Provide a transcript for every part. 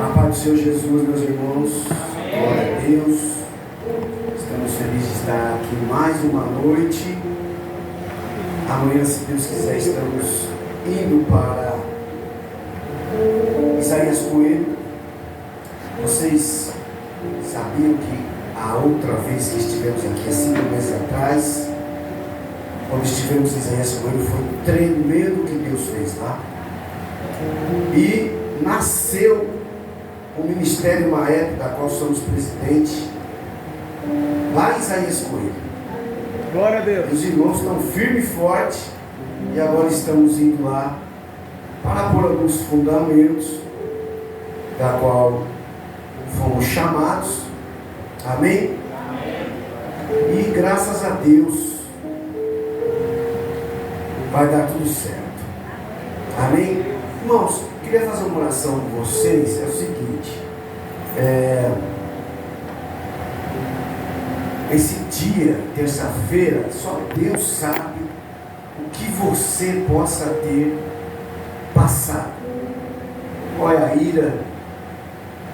A paz do Senhor Jesus, meus irmãos. Glória a Deus. Estamos felizes de estar aqui mais uma noite. Amanhã, se Deus quiser, estamos indo para Isaías Coelho. Vocês sabiam que a outra vez que estivemos aqui, há 5 meses atrás, quando estivemos em Isaías Coelho, foi tremendo o que Deus fez lá. E nasceu o Ministério Maep, da qual somos presidente, lá em Isaías Coelho. Glória a Deus. Os irmãos estão firme e forte, e agora estamos indo lá para pôr alguns fundamentos, da qual fomos chamados. Amém? Amém. E graças a Deus vai dar tudo certo. Amém? Irmãos, queria fazer uma oração com vocês. É o seguinte, esse dia, terça-feira, só Deus sabe o que você possa ter passado. Qual é a ira,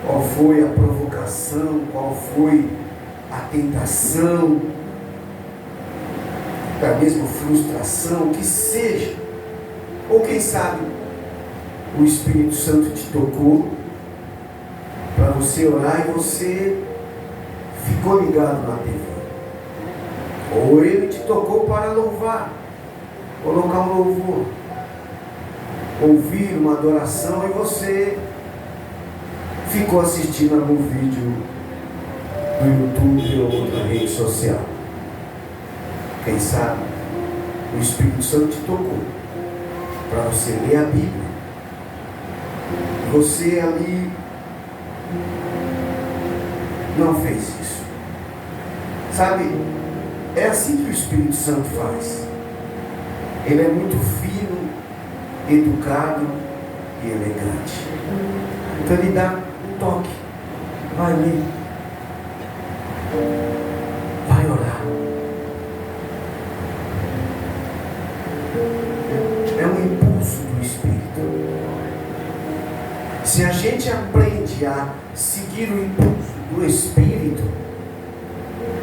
qual foi a provocação, qual foi a tentação, da mesma frustração, que seja. Ou quem sabe o Espírito Santo te tocou para você orar e você ficou ligado na TV. Ou ele te tocou para louvar, colocar um louvor, ouvir uma adoração e você ficou assistindo algum vídeo do YouTube ou outra rede social. Quem sabe o Espírito Santo te tocou para você ler a Bíblia. Você ali não fez isso. Sabe, é assim que o Espírito Santo faz. Ele é muito fino, educado e elegante. Então ele dá um toque. Vai ler. Vai orar. É um impulso do Espírito. Se a gente aprende a seguir o impulso do Espírito,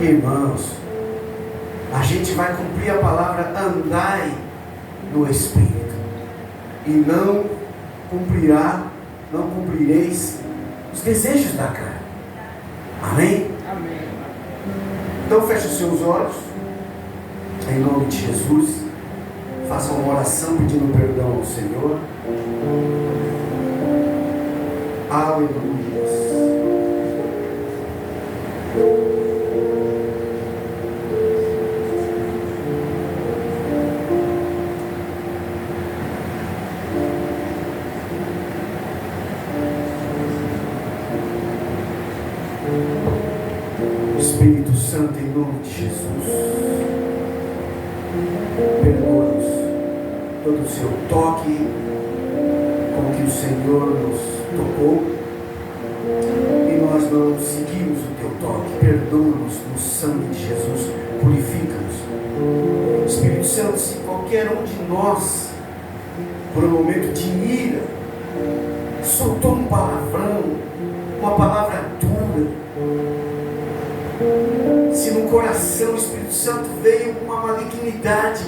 irmãos, a gente vai cumprir a palavra andai no Espírito, e não cumprireis os desejos da carne. Amém? Amém. Então feche os seus olhos, em nome de Jesus. Faça uma oração pedindo perdão ao Senhor. Aleluia. Espírito Santo, em nome de Jesus, perdoa-nos todo o seu toque, com que o Senhor nos tocou, e nós não seguimos o teu toque. Perdoa-nos no sangue de Jesus, purifica-nos. Espírito Santo, se qualquer um de nós, por um momento de ira, soltou um palavrão, uma palavra dura, se no coração o Espírito Santo veio com uma malignidade,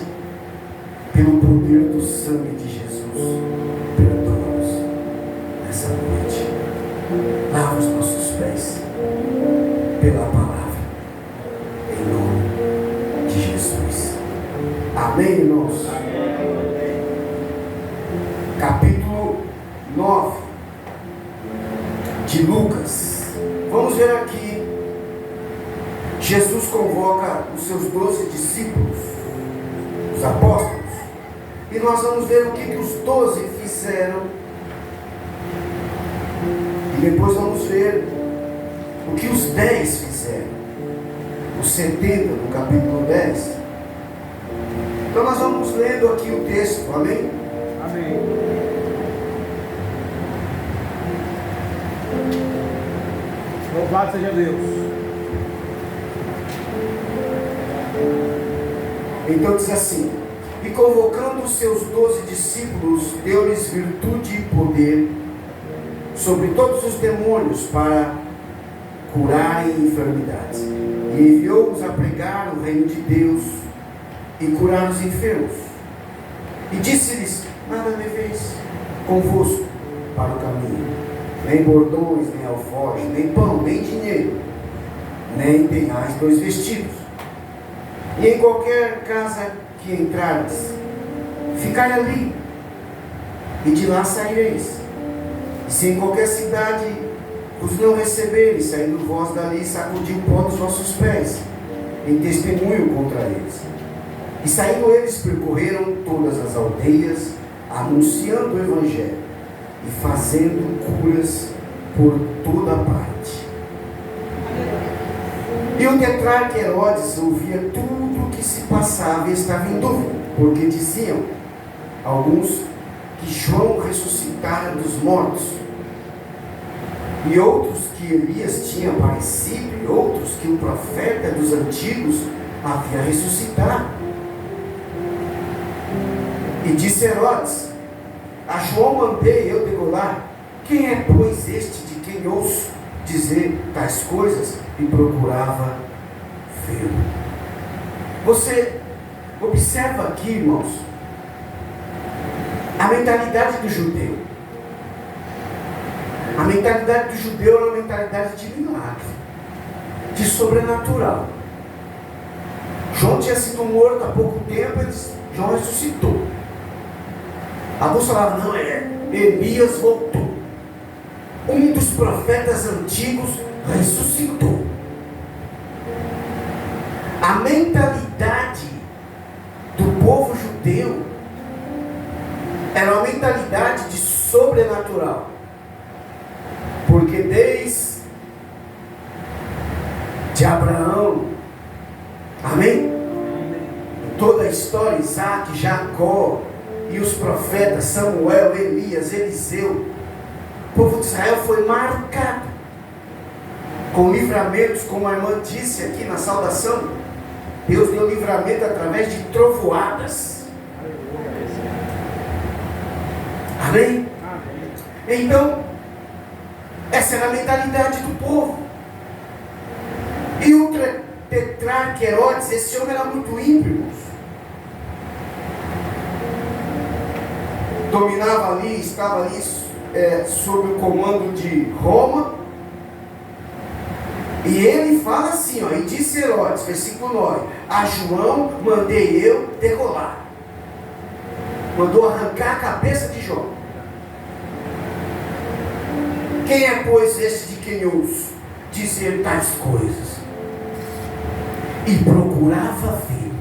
pelo poder do sangue de Jesus, perdoa-nos nessa noite. Lava os nossos pés pela palavra, em nome de Jesus. Amém, irmãos? Capítulo 9 de Lucas. Vamos ver aqui. Jesus convoca os seus 12 discípulos, os apóstolos, e nós vamos ver o que os 12 fizeram, e depois vamos ver o que os 10 fizeram, os 70 no capítulo 10. Então nós vamos lendo aqui o texto, amém? Amém. Louvado seja Deus. Então diz assim: e convocando os seus 12 discípulos, deu-lhes virtude e poder sobre todos os demônios para curarem enfermidades. E enviou-os a pregar o reino de Deus e curar os enfermos. E disse-lhes: nada leveis convosco para o caminho, nem bordões, nem alforjes, nem pão, nem dinheiro, nem tenhais 2 vestidos. E em qualquer casa que entrardes, ficai ali, e de lá saireis. E se em qualquer cidade os não receberem, saindo vós dali, sacudi o pó dos vossos pés, em testemunho contra eles. E saindo eles, percorreram todas as aldeias, anunciando o Evangelho e fazendo curas por toda parte. E o tetrarca Herodes ouvia tudo o que se passava e estava em dúvida, porque diziam alguns que João ressuscitara dos mortos, e outros que Elias tinha aparecido, e outros que o profeta dos antigos havia ressuscitado. E disse Herodes: a João mandei eu degolar. Quem é, pois, este de quem ouço dizer tais coisas? E procurava vê-lo. Você observa aqui, irmãos, a mentalidade do judeu. A mentalidade do judeu é uma mentalidade de milagre, de sobrenatural. João tinha sido morto há pouco tempo, João ressuscitou. Alguns falavam: não, Elias voltou. Um dos profetas antigos ressuscitou. A mentalidade do povo judeu era uma mentalidade de sobrenatural. Porque desde Abraão, amém? Toda a história, Isaac, Jacó e os profetas, Samuel, Elias, Eliseu, o povo de Israel foi marcado com livramentos, como a irmã disse aqui na saudação. Deus deu livramento através de trovoadas. Amém? Então, essa era a mentalidade do povo. E o tetrarca Herodes, esse homem era muito ímpio. Dominava ali, estava ali sob o comando de Roma. E ele fala assim, e disse Herodes, versículo 9: a João mandei eu degolar. Mandou arrancar a cabeça de João. Quem é, pois, este de quem ouço dizer tais coisas? E procurava ver.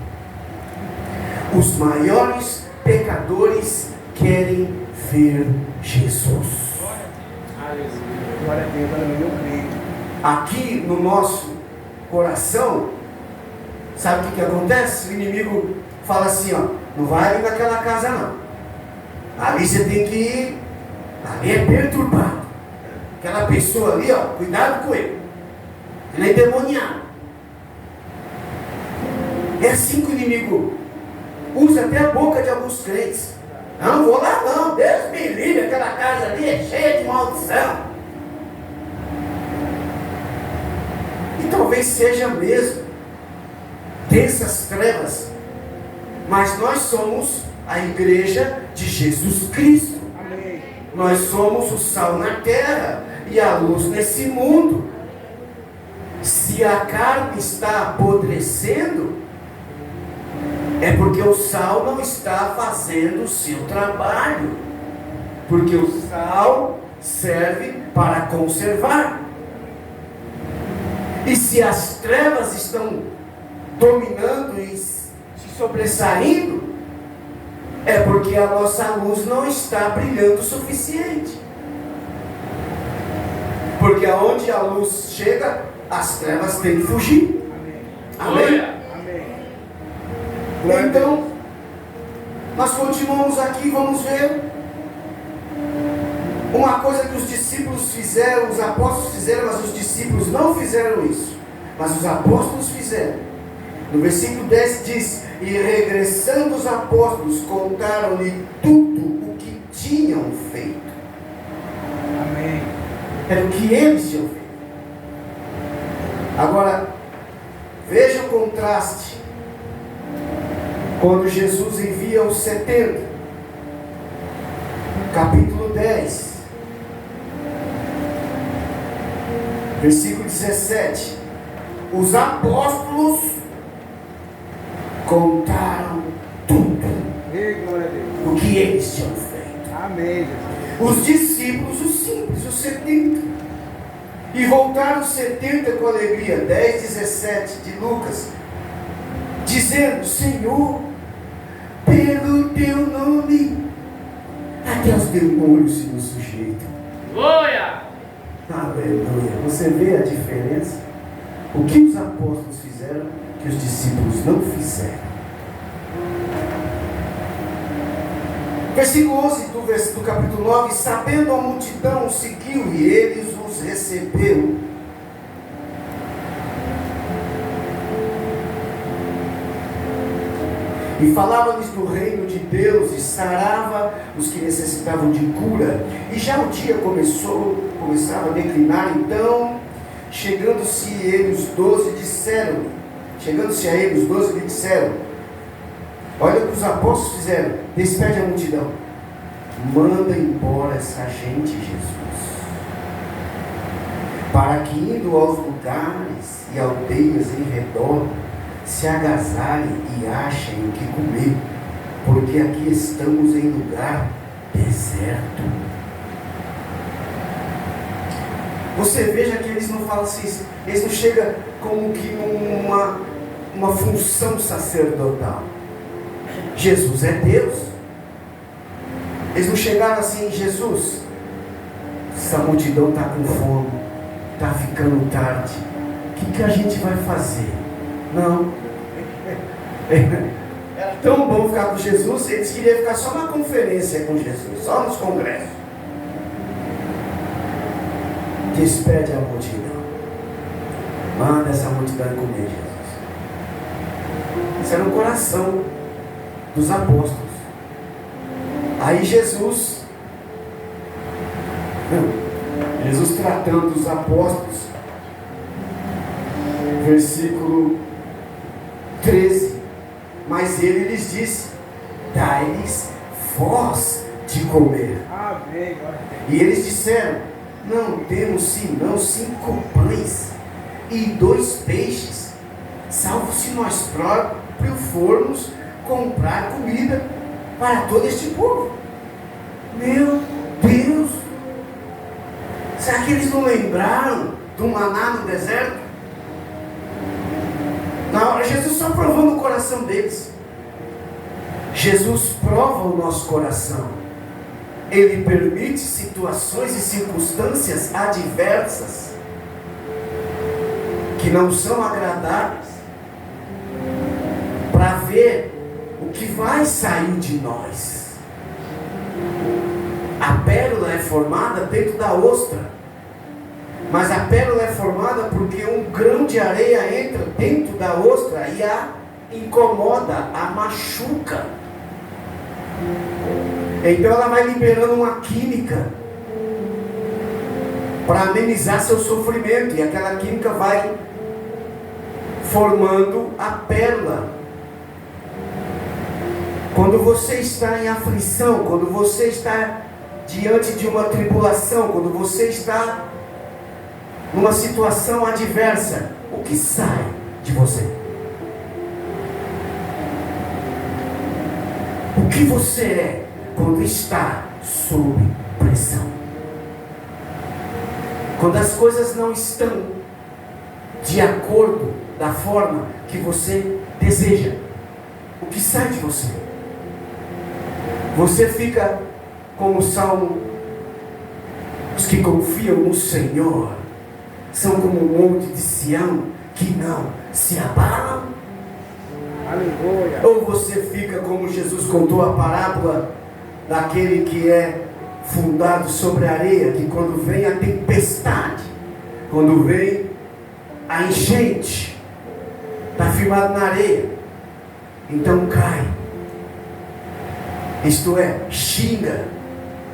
Os maiores pecadores querem ver Jesus. Glória a Deus, eu creio. Aqui no nosso coração, sabe o que acontece? O inimigo fala assim, não vai ali naquela casa não. Ali você tem que ir, ali é perturbado. Aquela pessoa ali, cuidado com ele. Ele é endemoniado. É assim que o inimigo usa até a boca de alguns crentes. Não vou lá não, Deus me livre, aquela casa ali é cheia de maldição. E talvez seja mesmo densas trevas, mas nós somos a igreja de Jesus Cristo. Amém. Nós somos o sal na terra e a luz nesse mundo. Se a carne está apodrecendo, é porque o sal não está fazendo o seu trabalho. Porque o sal serve para conservar. E se as trevas estão dominando e se sobressaindo, é porque a nossa luz não está brilhando o suficiente. Porque aonde a luz chega, as trevas têm que fugir. Amém? Amém? Então, nós continuamos aqui, vamos ver uma coisa que os discípulos fizeram, os apóstolos fizeram, mas os discípulos não fizeram isso, mas os apóstolos fizeram. No versículo 10 diz: e regressando os apóstolos, contaram-lhe tudo o que tinham feito. Amém. Era o que eles tinham feito. Agora, veja o contraste. Quando Jesus envia os 70, capítulo 10, versículo 17. Os apóstolos contaram tudo o que eles tinham feito. Amém. Os discípulos, os simples, os 70. E voltaram os 70 com alegria. 10, 17 de Lucas. Dizendo: Senhor, pelo teu nome, até os demônios se nos sujeitam. Glória! Aleluia. Você vê a diferença? O que os apóstolos fizeram que os discípulos não fizeram. Versículo 11 do capítulo 9. Sabendo a multidão, o seguiu e eles os receberam. E falava-lhes do reino de Deus, e sarava os que necessitavam de cura. E já o dia começava a declinar. Então, chegando-se a ele os 12 lhe disseram: olha o que os apóstolos fizeram. Despede a multidão. Manda embora essa gente, Jesus, para que, indo aos lugares e aldeias em redor, se agasalhem e achem o que comer, porque aqui estamos em lugar deserto. Você veja que eles não falam assim, eles não chegam como que numa função sacerdotal. Jesus é Deus. Eles não chegaram assim: Jesus, essa multidão está com fome, está ficando tarde, o que a gente vai fazer? Não. Era tão bom ficar com Jesus, eles queriam ficar só na conferência com Jesus, só nos congressos. Despede a multidão. Manda essa multidão comer, Jesus. Isso era o coração dos apóstolos. Aí Jesus tratando os apóstolos, versículo 13. Mas ele lhes disse: dai-lhes vós de comer. Amém. E eles disseram: não temos senão 5 pães e 2 peixes, salvo se nós próprios formos comprar comida para todo este povo. Meu Deus! Será que eles não lembraram do maná no deserto? Na hora, Jesus só provou no coração deles. Jesus prova o nosso coração. Ele permite situações e circunstâncias adversas que não são agradáveis, para ver o que vai sair de nós. A pérola é formada dentro da ostra, mas a pérola é formada porque um grão de areia entra dentro da ostra e a incomoda, a machuca. Então ela vai liberando uma química para amenizar seu sofrimento, e aquela química vai formando a pérola. Quando você está em aflição, quando você está diante de uma tribulação, quando você está numa situação adversa, o que sai de você? O que você é quando está sob pressão? Quando as coisas não estão de acordo da forma que você deseja, o que sai de você? Você fica como o Salmo: os que confiam no Senhor são como um monte de Sião, que não se abalam. Aleluia. Ou você fica como Jesus contou a parábola daquele que é fundado sobre a areia, que quando vem a tempestade, quando vem a enchente, está firmado na areia, então cai, isto é, xinga,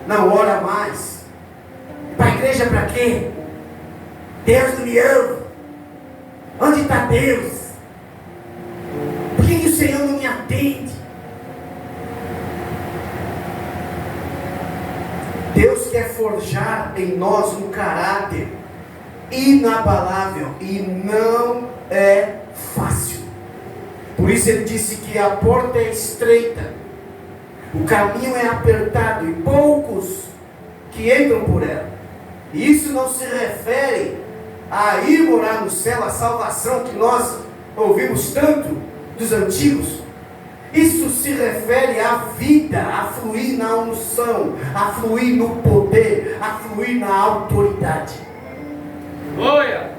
não ora mais, Para a igreja para quê? Deus não me ouve. Onde está Deus? Por que o Senhor não me atende? Deus quer forjar em nós um caráter inabalável e não é fácil. Por isso ele disse que a porta é estreita, o caminho é apertado e poucos que entram por ela. E isso não se refere a ir morar no céu, a salvação que nós ouvimos tanto dos antigos. Isso se refere à vida, a fluir na unção, a fluir no poder, a fluir na autoridade. Glória!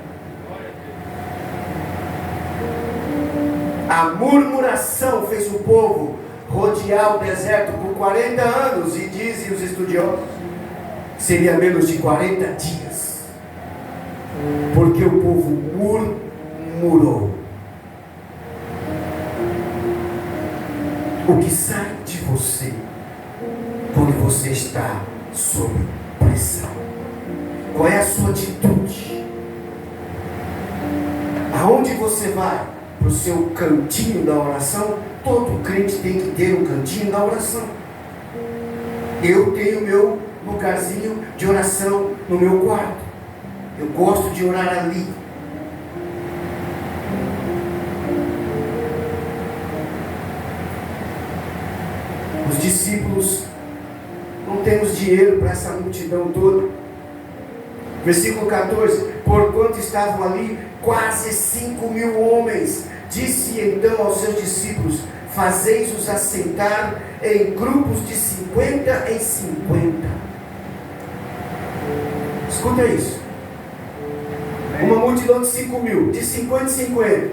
A murmuração fez o povo rodear o deserto por 40 anos, e dizem os estudiosos, seria menos de 40 dias, porque o povo murmurou. O que sai de você quando você está sob pressão? Qual é a sua atitude? Aonde você vai? Para o seu cantinho da oração? Todo crente tem que ter um cantinho da oração. Eu tenho meu lugarzinho de oração no meu quarto. Eu gosto de orar ali. Os discípulos, não temos dinheiro para essa multidão toda. Versículo 14: porquanto estavam ali quase 5.000 homens, disse então aos seus discípulos: fazeis-os assentar em grupos de 50 em 50. Escuta isso. Uma multidão de 5.000, de 50 em 50.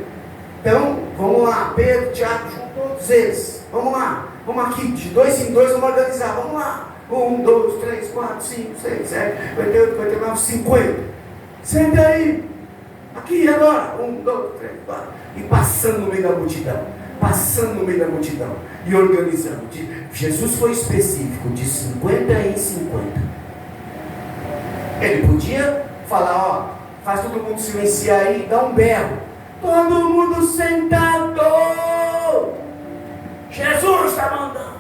Então, vamos lá, Pedro, Tiago, juntam todos eles. Vamos lá, vamos aqui, de 2 em 2 vamos organizar, vamos lá. 1, 2, 3, 4, 5, 6, 7, 58, 59, 50. Senta aí. Aqui agora. 1, 2, 3, 4. E passando no meio da multidão. Passando no meio da multidão. E organizando. Jesus foi específico, de 50 em 50. Ele podia falar, ó, faz todo mundo silenciar aí, dá um berro. Todo mundo sentado. Jesus está mandando.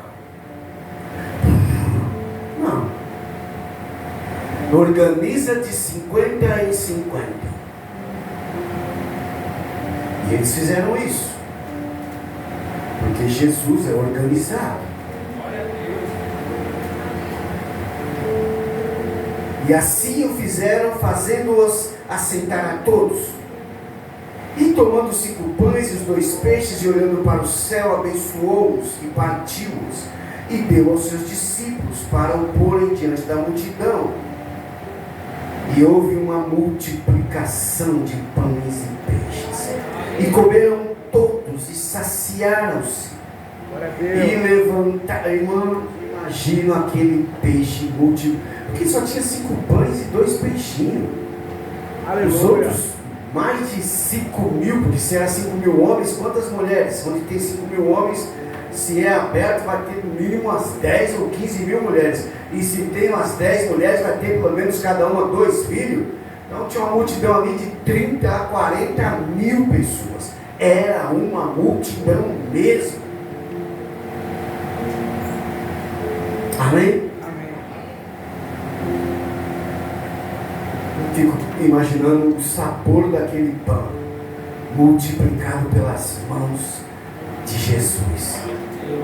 Não. Organiza de 50 em 50. E eles fizeram isso. Porque Jesus é organizado. E assim o fizeram, fazendo-os assentar a todos. E tomando os 5 pães e os 2 peixes, e olhando para o céu, abençoou-os e partiu-os, e deu aos seus discípulos para o porem diante da multidão. E houve uma multiplicação de pães e peixes, e comeram todos, e saciaram-se. E levantaram, irmão, imagina aquele peixe porque só tinha 5 pães e 2 peixinhos. Aleluia. Os outros, mais de 5.000, porque se era 5.000 homens, quantas mulheres? Onde tem 5.000 homens, se é aberto, vai ter no mínimo umas 10 ou 15 mil mulheres. E se tem umas 10 mulheres, vai ter pelo menos cada uma 2 filhos. Então tinha uma multidão ali de 30 a 40 mil pessoas. Era uma multidão mesmo. Amém? Fico imaginando o sabor daquele pão multiplicado pelas mãos de Jesus.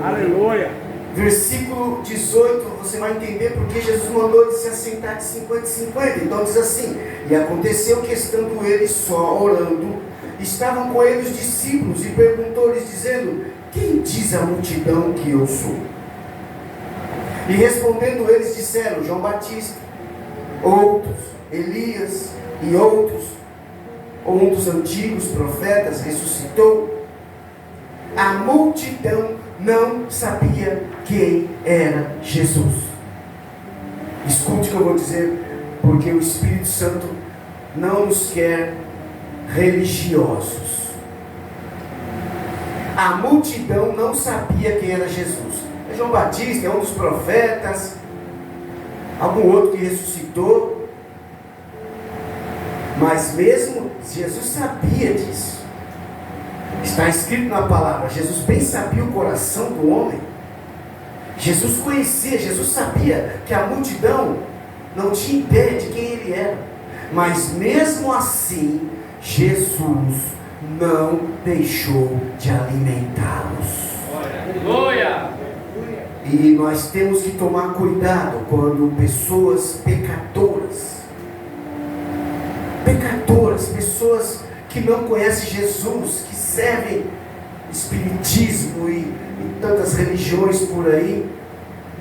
Aleluia. Versículo 18, você vai entender porque Jesus mandou ele se assentar de 50 em 50. Então diz assim: e aconteceu que, estando eles só orando, estavam com ele os discípulos, e perguntou-lhes dizendo: quem diz a multidão que eu sou? E respondendo eles disseram: João Batista, outros Elias, e outros, um dos antigos profetas ressuscitou. A multidão não sabia quem era Jesus. Escute o que eu vou dizer, porque o Espírito Santo não nos quer religiosos. A multidão não sabia quem era Jesus. João Batista é um dos profetas, algum outro que ressuscitou, Mas mesmo Jesus sabia disso. Está escrito na palavra, Jesus bem sabia o coração do homem. Jesus conhecia, Jesus sabia que a multidão não tinha ideia de quem ele era. Mas mesmo assim, Jesus não deixou de alimentá-los. Aleluia! E nós temos que tomar cuidado quando pessoas pecadoras, pessoas que não conhecem Jesus, que servem espiritismo e tantas religiões por aí,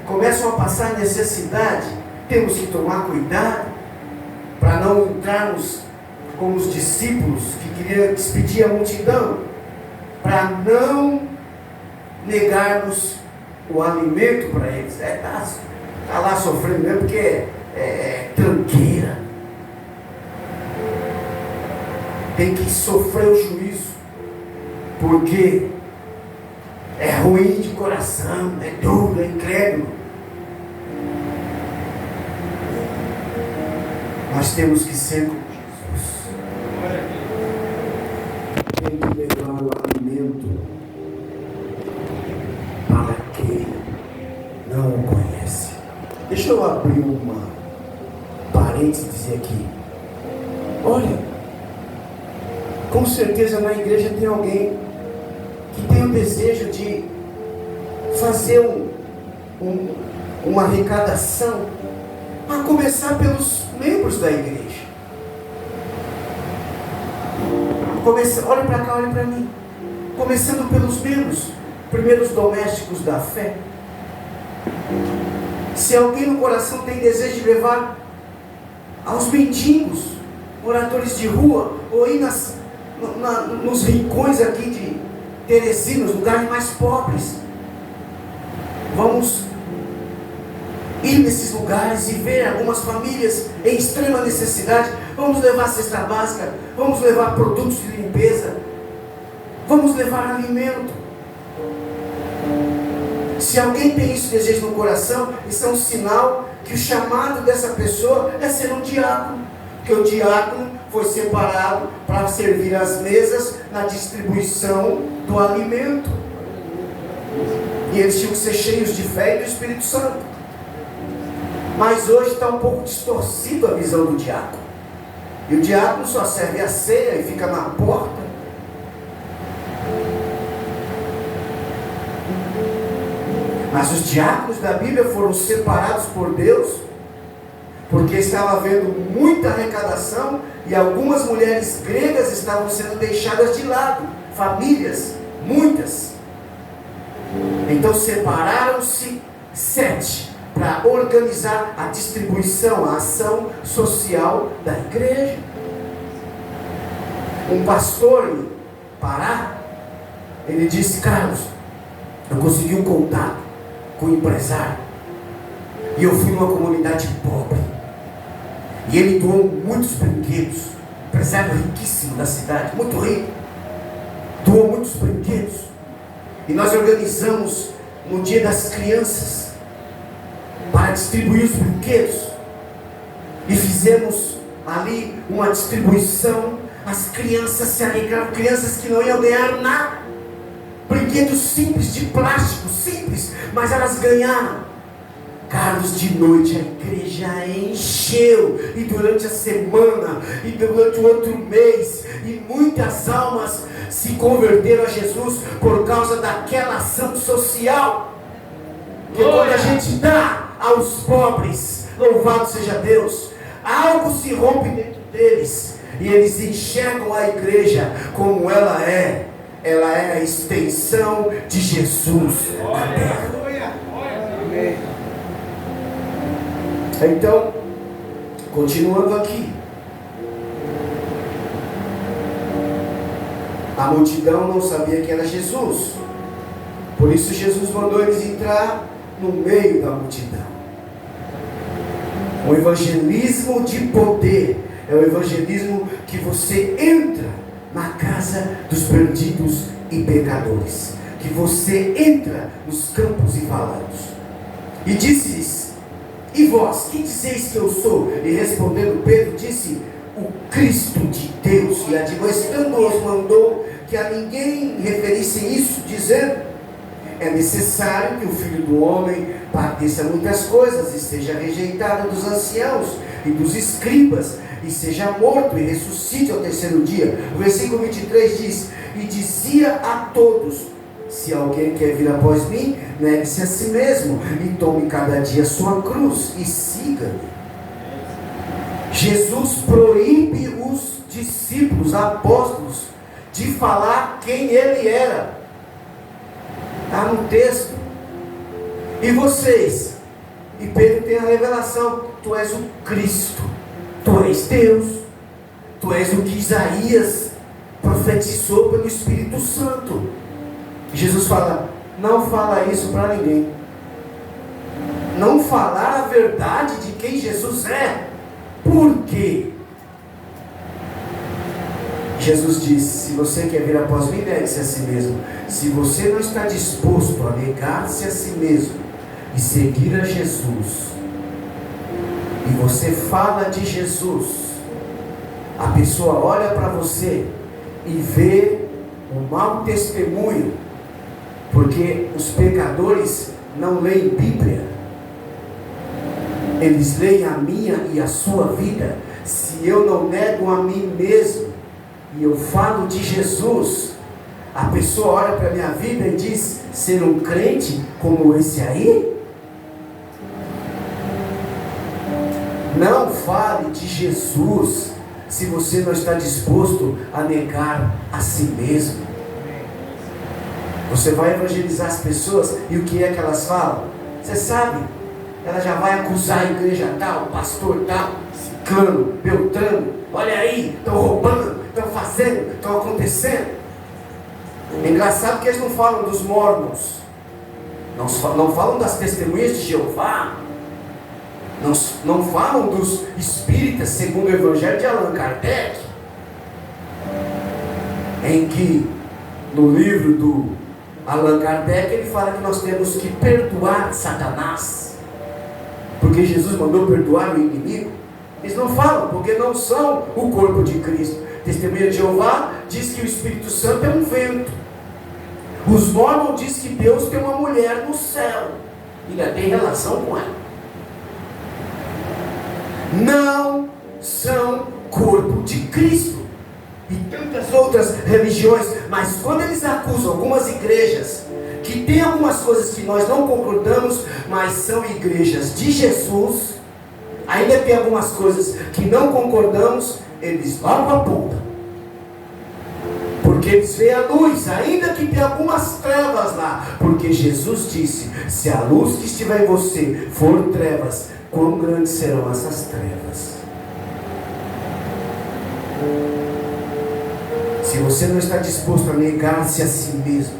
começam a passar necessidade. Temos que tomar cuidado para não entrarmos como os discípulos que queriam despedir a multidão, para não negarmos o alimento para eles. Tá lá sofrendo mesmo porque é tranqueira. Tem que sofrer o juízo, porque é ruim de coração, é duro, é incrédulo. Nós temos que ser como Jesus. Tem que levar o alimento para quem não o conhece. Deixa eu abrir uma parênteses e dizer aqui. Olha, com certeza na igreja tem alguém que tem o desejo de fazer uma arrecadação, a começar pelos membros da igreja. Olha para cá, olha para mim. Começando pelos membros, primeiros domésticos da fé. Se alguém no coração tem desejo de levar aos mendigos, moradores de rua, ou ir nos rincões aqui de Teresina, nos lugares mais pobres, vamos ir nesses lugares e ver algumas famílias em extrema necessidade. Vamos levar cesta básica, vamos levar produtos de limpeza, vamos levar alimento. Se alguém tem esse desejo no coração, isso é um sinal que o chamado dessa pessoa é ser um diácono, porque o diácono foi separado para servir as mesas na distribuição do alimento, e eles tinham que ser cheios de fé e do Espírito Santo. Mas hoje está um pouco distorcido a visão do diácono, e o diácono só serve a ceia e fica na porta. Mas os diáconos da Bíblia foram separados por Deus, porque estava havendo muita arrecadação e algumas mulheres gregas estavam sendo deixadas de lado, famílias, muitas. Então separaram-se 7 para organizar a distribuição, a ação social da igreja. Um pastor em Pará, ele disse: Carlos, eu consegui um contato com um empresário, e eu fui numa comunidade pobre, e ele doou muitos brinquedos. Empresário riquíssimo da cidade, muito rico, doou muitos brinquedos, e nós organizamos no dia das crianças para distribuir os brinquedos, e fizemos ali uma distribuição. As crianças se alegraram, crianças que não iam ganhar nada, brinquedos simples, de plástico, simples, mas elas ganharam. Carlos, de noite a igreja encheu, e durante a semana, e durante o outro mês, e muitas almas se converteram a Jesus por causa daquela ação social. Porque quando a gente dá aos pobres, louvado seja Deus, algo se rompe dentro deles, e eles enxergam a igreja como ela é. Ela é a extensão de Jesus na terra. Então, continuando aqui, a multidão não sabia que era Jesus, por isso Jesus mandou eles entrar no meio da multidão. O evangelismo de poder é o evangelismo que você entra na casa dos perdidos e pecadores, que você entra nos campos e valados. E disse-lhes: e vós, que dizeis que eu sou? E respondendo Pedro disse: o Cristo de Deus, e admoestando-os mandou que a ninguém referisse isso, dizendo: é necessário que o Filho do Homem padeça muitas coisas, e seja rejeitado dos anciãos e dos escribas, e seja morto e ressuscite ao terceiro dia. O versículo 23 diz: e dizia a todos: se alguém quer vir após mim, negue-se a si mesmo, e tome cada dia sua cruz, e siga-me. Jesus proíbe os discípulos, apóstolos, de falar quem ele era. Está no texto. E vocês? E Pedro tem a revelação: tu és o Cristo, tu és Deus, tu és o que Isaías profetizou pelo Espírito Santo. Jesus fala: não fala isso para ninguém. Não falar a verdade de quem Jesus é. Por quê? Jesus disse: se você quer vir após mim, negue-se a si mesmo. Se você não está disposto a negar-se a si mesmo e seguir a Jesus, e você fala de Jesus, a pessoa olha para você e vê um mau testemunho, porque os pecadores não leem Bíblia, eles leem a minha e a sua vida. Se eu não nego a mim mesmo e eu falo de Jesus, a pessoa olha para a minha vida e diz: ser um crente como esse aí? Não fale de Jesus se você não está disposto a negar a si mesmo. Você vai evangelizar as pessoas, e o que é que elas falam? Você sabe, ela já vai acusar a igreja tal, pastor tal, ciclano, beltrano. Olha aí, estão roubando, estão fazendo, estão acontecendo. É engraçado que eles não falam dos mormons, não falam das testemunhas de Jeová, não falam dos espíritas segundo o evangelho de Allan Kardec, em que no livro do Allan Kardec ele fala que nós temos que perdoar Satanás, porque Jesus mandou perdoar o inimigo. Eles não falam, porque não são o corpo de Cristo. Testemunha de Jeová diz que o Espírito Santo é um vento. Os mormons dizem que Deus tem uma mulher no céu, ainda tem relação com ela. Não são corpo de Cristo. E tantas outras religiões. Mas quando eles acusam algumas igrejas que tem algumas coisas que nós não concordamos, mas são igrejas de Jesus, ainda tem algumas coisas que não concordamos, eles logo apontam, porque eles veem a luz, ainda que tem algumas trevas lá, porque Jesus disse: se a luz que estiver em você for trevas, quão grandes serão essas trevas? Se você não está disposto a negar-se a si mesmo,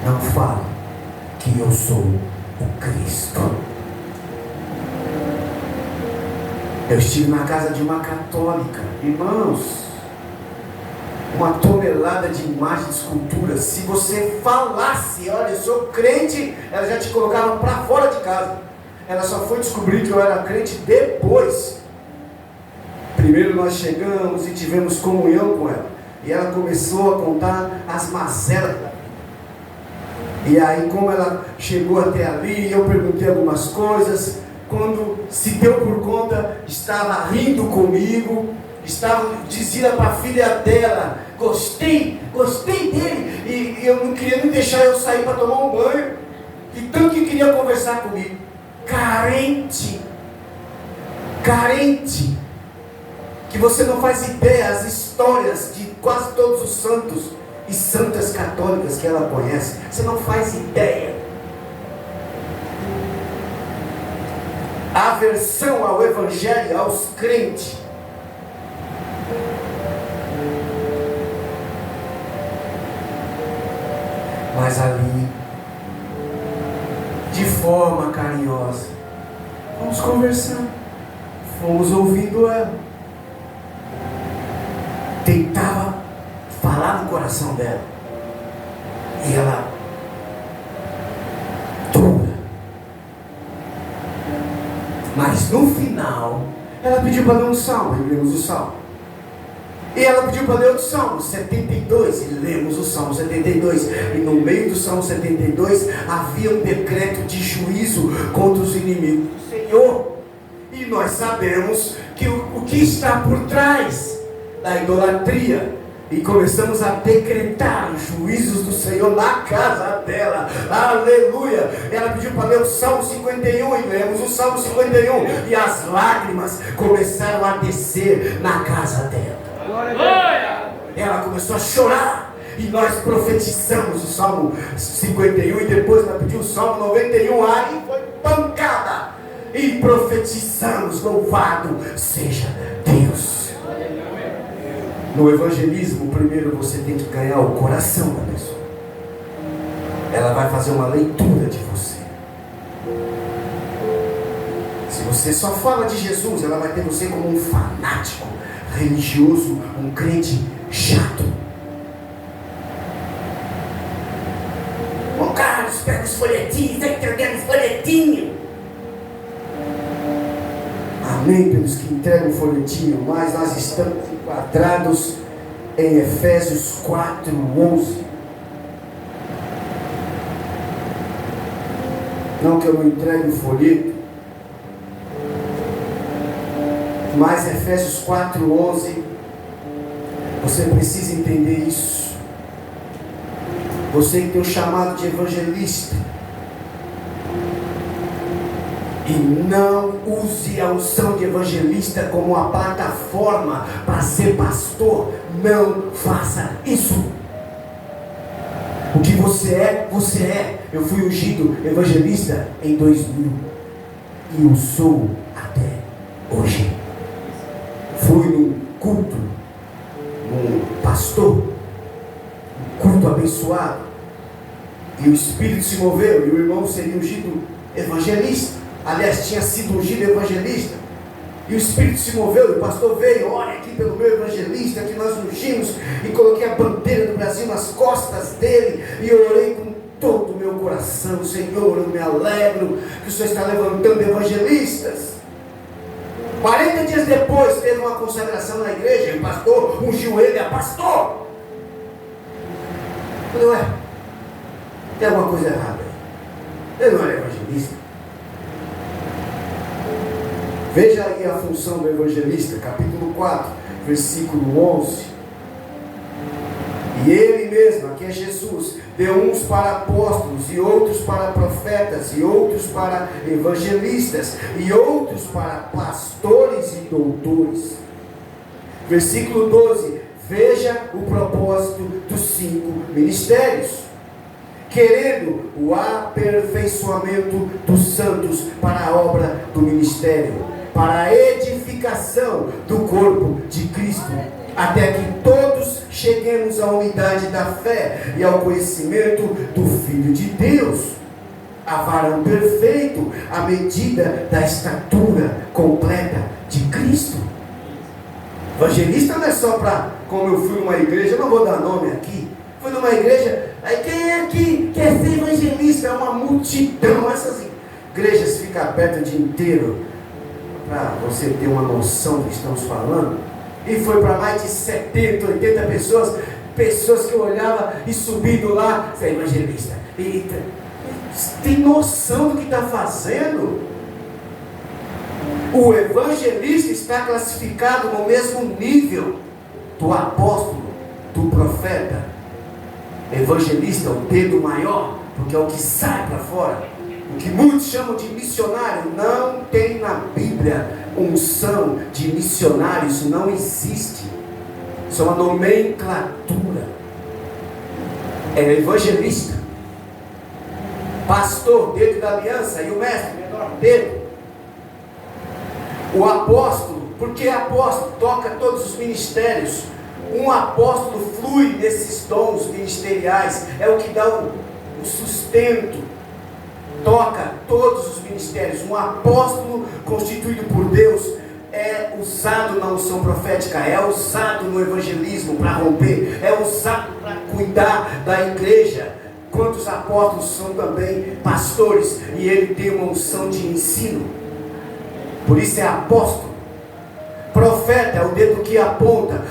não fale que eu sou o Cristo. Eu estive na casa de uma católica, irmãos, uma tonelada de imagens, de esculturas. Se você falasse: olha, eu sou crente, ela já te colocava para fora de casa. Ela só foi descobrir que eu era crente depois. Primeiro nós chegamos e tivemos comunhão com ela, e ela começou a contar as mazelas. E aí, como ela chegou até ali, eu perguntei algumas coisas. Quando se deu por conta, estava rindo comigo, dizia para a filha dela: gostei dele, e eu não queria nem deixar eu sair para tomar um banho, e tanto que queria conversar comigo. Carente, que você não faz ideia as histórias de quase todos os santos e santas católicas que ela conhece, você não faz ideia. A aversão ao evangelho, aos crentes. Mas ali, de forma carinhosa, fomos conversando, fomos ouvindo ela. Tentava falar no coração dela, e ela dura. Mas no final, Ela pediu para ler um salmo, e lemos o salmo. E ela pediu para ler outro salmo, 72, e lemos o salmo 72. E no meio do salmo 72 havia um decreto de juízo contra os inimigos do Senhor. E nós sabemos que o que está por trás da idolatria. E começamos a decretar os juízos do Senhor na casa dela. Aleluia! Ela pediu para ler o Salmo 51 e lemos o Salmo 51. E as lágrimas começaram a descer na casa dela. Glória! Ela começou a chorar. E nós profetizamos o Salmo 51. E depois ela pediu o Salmo 91. Aí foi pancada. E profetizamos: louvado seja Deus. No evangelismo, primeiro você tem que ganhar o coração da pessoa. Ela vai fazer uma leitura de você. Se você só fala de Jesus, ela vai ter você como um fanático, religioso, um crente chato. Ô Carlos, pega os folhetinhos, está entregando os folhetinhos. Amém pelos que entregam o folhetinho, mas nós estamos enquadrados em Efésios 4:11. Não que eu não entregue o folheto, mas Efésios 4:11, você precisa entender isso. Você que tem o chamado de evangelista, e não use a unção de evangelista como uma plataforma para ser pastor. Não faça isso. O que você é, você é. Eu fui ungido evangelista em 2000 e eu sou até hoje. Fui num culto, num pastor, um culto abençoado, e o Espírito se moveu e o irmão seria ungido evangelista. Aliás, tinha sido ungido evangelista. E o Espírito se moveu, e o pastor veio: olha aqui pelo meu evangelista que nós ungimos. E coloquei a bandeira do Brasil nas costas dele. E eu orei com todo o meu coração: Senhor, eu me alegro que o Senhor está levantando evangelistas. 40 dias depois teve uma consagração na igreja. E o pastor ungiu ele a pastor. Eu falei: ué, tem alguma coisa errada aí. Ele não era evangelista. Veja aí a função do evangelista, capítulo 4, versículo 11. E ele mesmo, aqui é Jesus, deu uns para apóstolos, e outros para profetas, e outros para evangelistas, e outros para pastores e doutores. Versículo 12, veja o propósito dos 5 ministérios, querendo o aperfeiçoamento dos santos para a obra do ministério, para a edificação do corpo de Cristo, até que todos cheguemos à unidade da fé e ao conhecimento do Filho de Deus, a varão perfeito, à medida da estatura completa de Cristo. Evangelista não é só para, como eu fui numa igreja, eu não vou dar nome aqui, fui numa igreja, aí quem é que quer ser evangelista? É uma multidão. Essas igrejas ficam abertas o dia inteiro, para você ter uma noção do que estamos falando. E foi para mais de 70, 80 pessoas que eu olhava e subindo lá: você é evangelista. Eita, tem noção do que está fazendo? O evangelista está classificado no mesmo nível do apóstolo, do profeta. Evangelista é o dedo maior, porque é o que sai para fora. O que muitos chamam de missionário, não tem na Bíblia unção de missionário. Isso não existe. Isso é uma nomenclatura. É evangelista, pastor, dedo da aliança, e o mestre, menor dedo. O apóstolo, porque apóstolo toca todos os ministérios. Um apóstolo flui nesses dons ministeriais, é o que dá o sustento. Toca todos os ministérios. Um apóstolo constituído por Deus é usado na unção profética, é usado no evangelismo para romper, é usado para cuidar da igreja. Quantos apóstolos são também pastores, e ele tem uma unção de ensino, por isso é apóstolo. Profeta é o dedo que aponta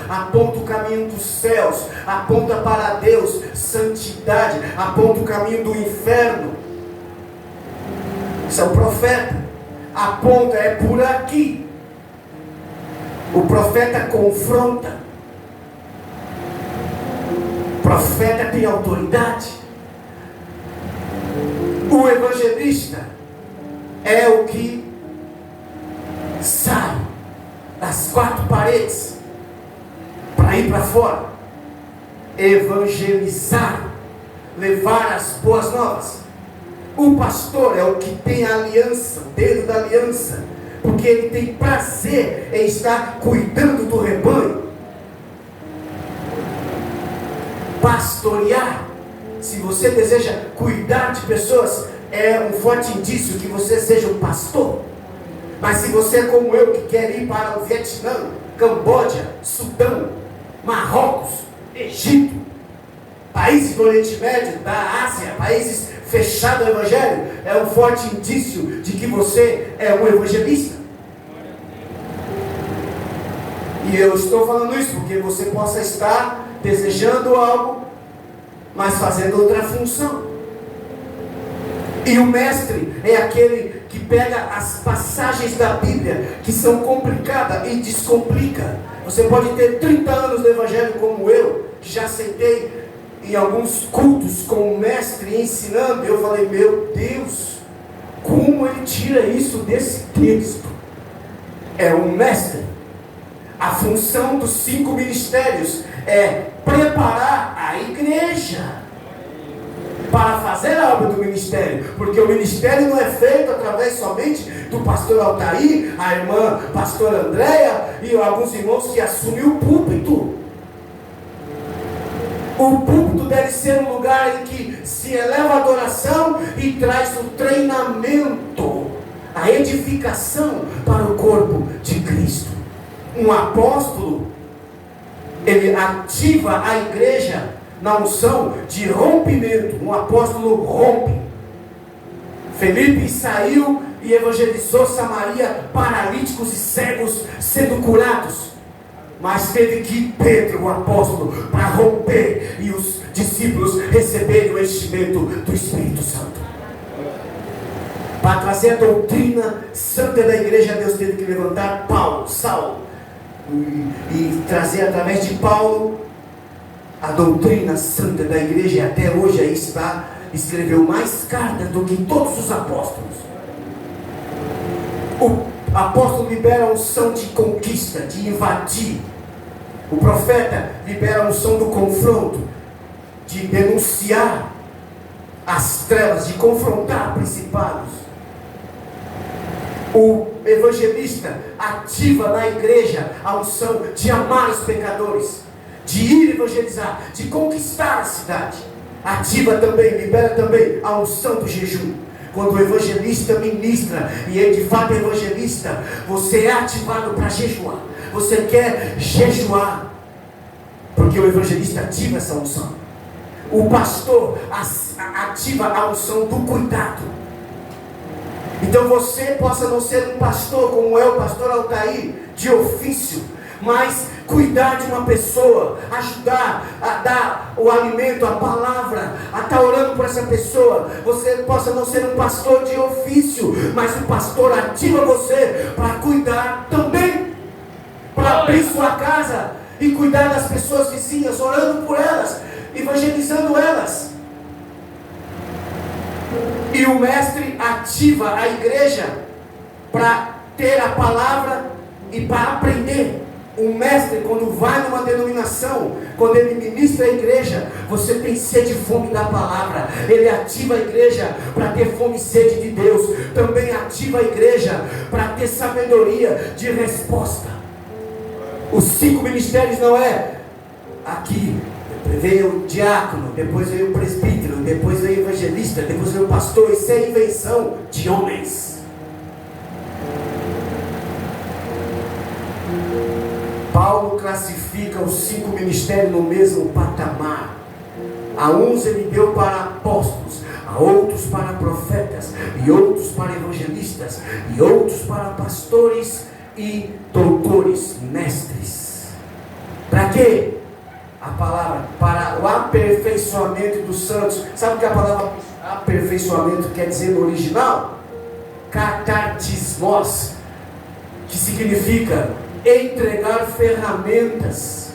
o caminho dos céus, aponta para Deus, santidade, aponta o caminho do inferno. Isso é o profeta. Aponta, é por aqui. O profeta confronta. O profeta tem autoridade. O evangelista é o que sai das quatro paredes para ir para fora, evangelizar, levar as boas novas. O pastor é o que tem a aliança, o dedo da aliança, porque ele tem prazer em estar cuidando do rebanho. Pastorear, se você deseja cuidar de pessoas, é um forte indício que você seja um pastor. Mas se você é como eu, que quer ir para o Vietnã, Camboja, Sudão, Marrocos, Egito, países do Oriente Médio, da Ásia, países fechados ao Evangelho, é um forte indício de que você é um evangelista. E eu estou falando isso porque você possa estar desejando algo, mas fazendo outra função. E o mestre é aquele que pega as passagens da Bíblia que são complicadas e descomplica. Você pode ter 30 anos do Evangelho como eu, que já sentei em alguns cultos com o mestre ensinando, e eu falei, meu Deus, como ele tira isso desse texto? É um mestre. A função dos 5 ministérios é preparar a igreja para fazer a obra do ministério, porque o ministério não é feito através somente do pastor Altair, a irmã pastora Andréia e alguns irmãos que assumem o púlpito. O púlpito deve ser um lugar em que se eleva a adoração e traz o treinamento, a edificação para o corpo de Cristo. Um apóstolo, ele ativa a igreja na unção de rompimento. Um apóstolo rompe. Felipe saiu e evangelizou Samaria, paralíticos e cegos sendo curados. Mas teve que ir Pedro, o apóstolo, para romper e os discípulos receberem o enchimento do Espírito Santo. Para trazer a doutrina santa da igreja, Deus teve que levantar Saulo, e trazer através de Paulo a doutrina santa da igreja, e até hoje aí está, escreveu mais cartas do que todos os apóstolos. O apóstolo libera a unção de conquista, de invadir. O profeta libera a unção do confronto, de denunciar as trevas, de confrontar principados. O evangelista ativa na igreja a unção de amar os pecadores, de ir evangelizar, de conquistar a cidade. Ativa também, libera também a unção do jejum. Quando o evangelista ministra, e ele de fato é evangelista, você é ativado para jejuar. Você quer jejuar, porque o evangelista ativa essa unção. O pastor ativa a unção do cuidado. Então você possa não ser um pastor como é o pastor Altair, de ofício, mas cuidar de uma pessoa, ajudar a dar o alimento, a palavra, a estar orando por essa pessoa. Você possa não ser um pastor de ofício, mas o pastor ativa você para cuidar também, para abrir sua casa e cuidar das pessoas vizinhas, orando por elas, evangelizando elas. E o mestre ativa a igreja para ter a palavra e para aprender. Um mestre, quando vai numa denominação, quando ele ministra a igreja, você tem sede e fome da palavra. Ele ativa a igreja para ter fome e sede de Deus. Também ativa a igreja para ter sabedoria de resposta. Os 5 ministérios não é aqui. Veio o diácono, depois veio o presbítero, depois veio o evangelista, depois veio o pastor. Isso é invenção de homens. Paulo classifica os 5 ministérios no mesmo patamar. A uns ele deu para apóstolos, a outros para profetas, e outros para evangelistas, e outros para pastores e doutores, mestres. Para quê? A palavra, para o aperfeiçoamento dos santos. Sabe o que a palavra aperfeiçoamento quer dizer no original? Katartismos, que significa entregar ferramentas.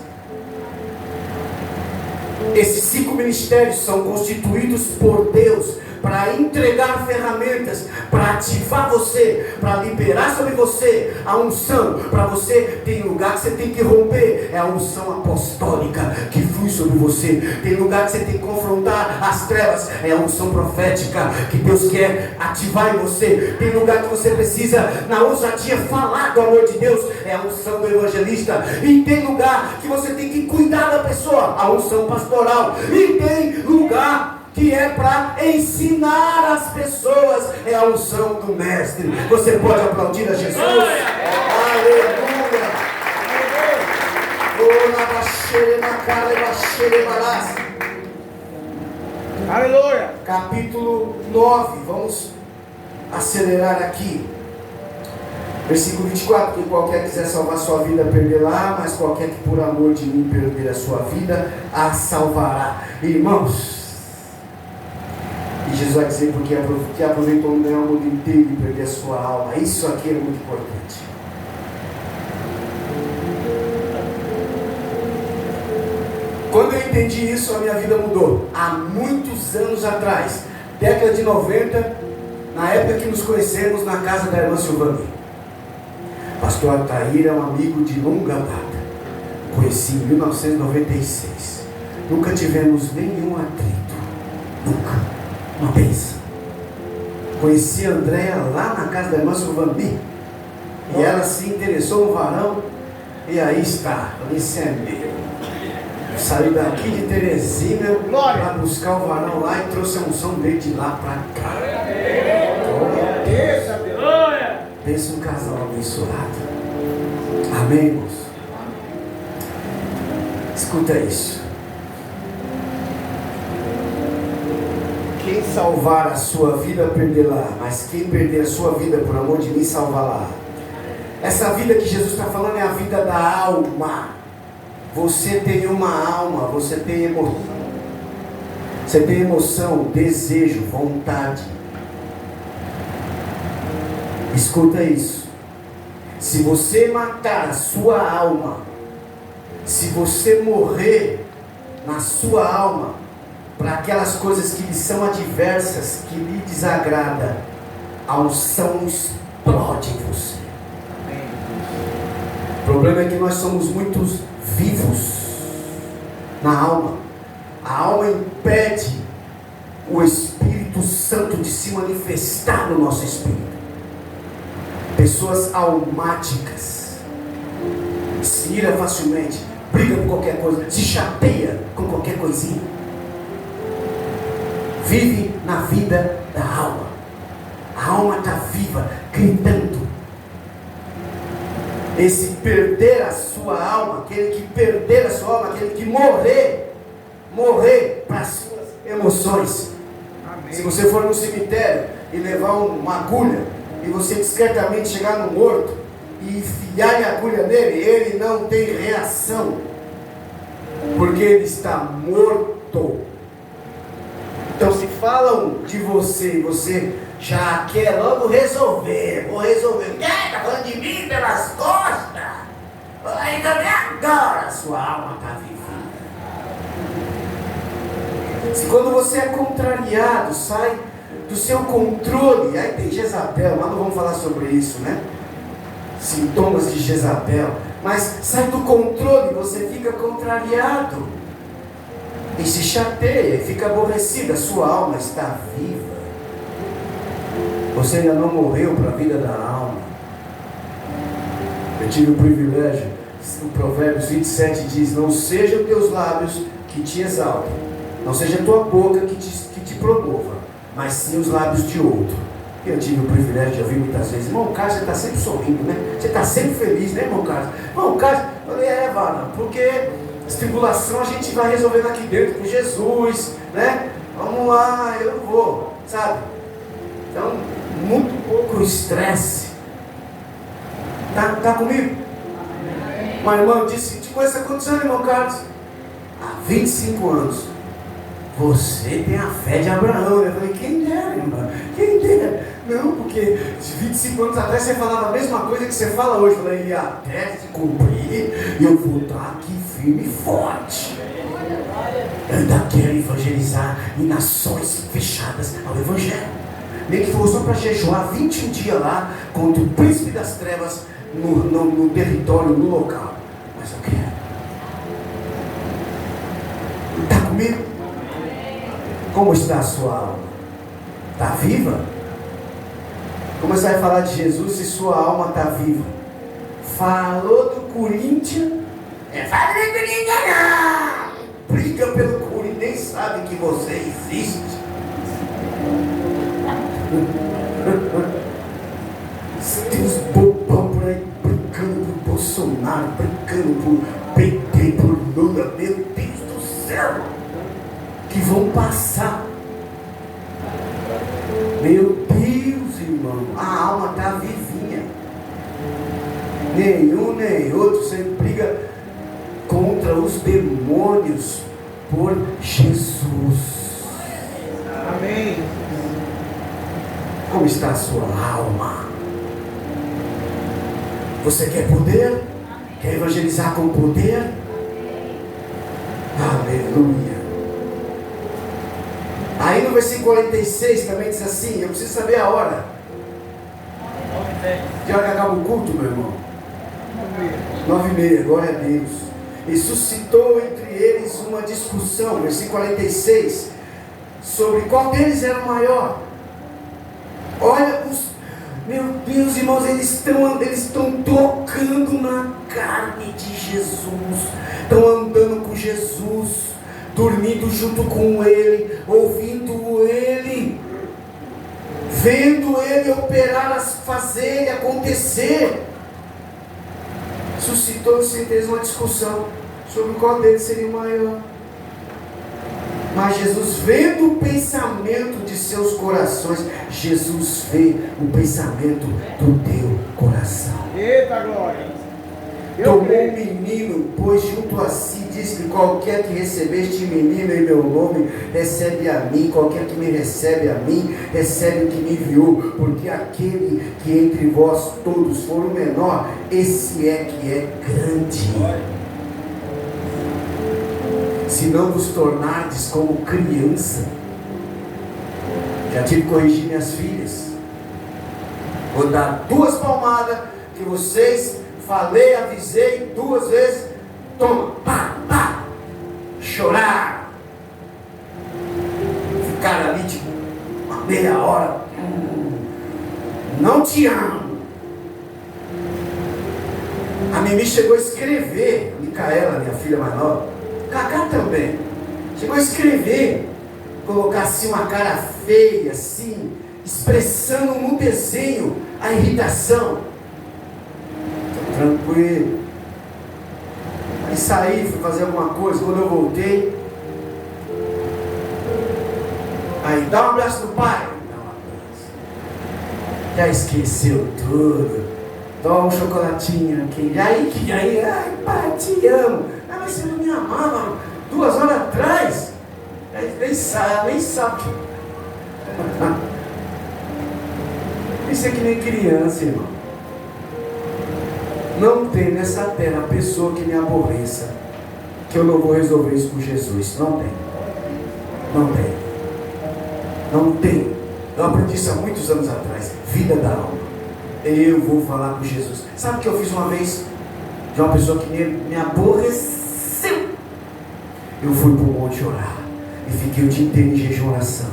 Esses 5 ministérios são constituídos por Deus para entregar ferramentas, para ativar você, para liberar sobre você a unção. Para você, tem lugar que você tem que romper, é a unção apostólica que flui sobre você. Tem lugar que você tem que confrontar as trevas, é a unção profética que Deus quer ativar em você. Tem lugar que você precisa, na ousadia, falar do amor de Deus, é a unção do evangelista. E tem lugar que você tem que cuidar da pessoa, a unção pastoral. E tem lugar que é para ensinar as pessoas, é a unção do mestre. Você pode aplaudir a Jesus? Aleluia! Aleluia! Capítulo 9, vamos acelerar aqui. Versículo 24, que qualquer que quiser salvar sua vida, perderá, mas qualquer que por amor de mim perder a sua vida, a salvará. Irmãos, e Jesus vai dizer, porque aproveitou não ganhar o mundo inteiro e perder a sua alma. Isso aqui é muito importante. Quando eu entendi isso, a minha vida mudou. Há muitos anos atrás, década de 90, na época que nos conhecemos na casa da irmã Silvani. Pastor Ataíra é um amigo de longa data. Conheci em 1996. Nunca tivemos nenhum atrito. Nunca. Uma bênção. Conheci a Andréia lá na casa da irmã Silvani. E ela se interessou no varão. E aí está. Eu disse, é meu. Saiu daqui de Teresina para buscar o varão lá e trouxe a unção dele de lá para cá. Pensa um casal abençoado. Amém, irmãos? Escuta isso. Quem salvar a sua vida, perderá. Mas quem perder a sua vida por amor de mim, salvará. Essa vida que Jesus está falando é a vida da alma. Você tem uma alma, você tem emoção. Você tem emoção, desejo, vontade. Escuta isso. Se você matar a sua alma, se você morrer na sua alma, para aquelas coisas que lhe são adversas, que lhe desagrada, a unção explode em você. O problema é que nós somos muito vivos na alma. A alma impede o Espírito Santo de se manifestar no nosso espírito. Pessoas almáticas se ira facilmente, briga com qualquer coisa, se chateia com qualquer coisinha. Vive na vida da alma. A alma está viva, gritando. Esse perder a sua alma, aquele que perder a sua alma, aquele que morrer para as suas emoções. Amém. Se você for no cemitério e levar uma agulha, e você discretamente chegar no morto e enfiar a agulha nele, ele não tem reação, porque ele está morto. Então se falam de você e você já quer logo resolver, vou resolver, está falando de mim pelas costas, ainda nem agora sua alma está vivida. Se quando você é contrariado, sai do seu controle, aí tem Jezabel, mas não vamos falar sobre isso, né? Sintomas de Jezabel, mas sai do controle, você fica contrariado e se chateia, e fica aborrecido, a sua alma está viva. Você ainda não morreu para a vida da alma. Eu tive o privilégio, o Provérbios 27 diz: não sejam os teus lábios que te exaltem, não seja a tua boca que te promova, mas sim os lábios de outro. Eu tive o privilégio de ouvir muitas vezes: irmão Carlos, você está sempre sorrindo, né? Você está sempre feliz, né, irmão Carlos? Irmão Carlos, eu falei: Vara, porque tribulação a gente vai resolvendo aqui dentro com Jesus, né? Vamos lá, eu vou, sabe? Então, muito pouco estresse. Está comigo? Uma irmã disse, te conheço há quantos anos, irmão Carlos? Há 25 anos. Você tem a fé de Abraão. Eu falei, quem dera, irmã? Quem dera? Não, porque 25 anos atrás você falava a mesma coisa que você fala hoje. Eu falei, e até se cumprir, eu vou estar aqui firme e forte. Eu ainda quero evangelizar em nações fechadas ao Evangelho. Nem que for só para jejuar 21 dias lá contra o príncipe das trevas no território, no local. Mas eu quero. Está comigo? Como está a sua alma? Está viva? Como você vai falar de Jesus se sua alma está viva? Falou do Corinthians? Fala do Corinthians não! Briga pelo Corinthians, nem sabe que você existe. Tem uns bobão por aí brincando por Bolsonaro, brincando por PT, por Lula, meu Deus do céu, que vão passar. Meu Deus, irmão, a alma está vivinha. Nenhum nem outro, você briga contra os demônios por Jesus. Amém. Como está a sua alma? Você quer poder? Quer evangelizar com poder? Aleluia. Aí no versículo 46 também diz assim, eu preciso saber a hora. Que hora que acaba o culto, meu irmão? 9h30, glória a Deus. E suscitou entre eles uma discussão, versículo 46, sobre qual deles era o maior. Olha, meu Deus, irmãos, eles estão tocando na carne de Jesus, estão andando com Jesus, dormindo junto com Ele, ouvindo Ele, vendo Ele operar, fazer Ele acontecer. Suscitou-se entre eles uma discussão sobre qual deles seria o maior. Mas Jesus, vendo o pensamento de seus corações, Jesus vê o pensamento do teu coração. Eita glória! Tomou o menino, pois junto a si disse-lhe, qualquer que receber este menino em meu nome, recebe a mim, qualquer que me recebe a mim, recebe o que me enviou, porque aquele que entre vós todos for o menor, esse é que é grande. Se não vos tornardes como criança. Já tive que corrigir minhas filhas. Vou dar 2 palmadas que vocês falei, avisei 2 vezes. Toma, pá, pá. Chorar. Ficar ali tipo uma meia hora. Não te amo. A Mimi chegou a escrever, a Micaela, minha filha mais nova, Cacá também, chegou a escrever, colocar assim uma cara feia, assim, expressando no desenho a irritação. Tô tranquilo. Aí saí, fui fazer alguma coisa, quando eu voltei, aí dá um abraço no pai, dá um abraço. Já esqueceu tudo. Toma um chocolatinho aqui. E aí, ai pai, te amo. Ah, mas você não me amava 2 horas atrás? Nem sabe. Isso é que nem criança, irmão. Não tem nessa terra pessoa que me aborreça, que eu não vou resolver isso com Jesus. Não tem. Não tem. Não tem. Eu aprendi isso há muitos anos atrás. Vida da alma. Eu vou falar com Jesus. Sabe o que eu fiz uma vez? De uma pessoa que me aborreceu. Eu fui para o monte orar. E fiquei o dia inteiro em jejum e oração.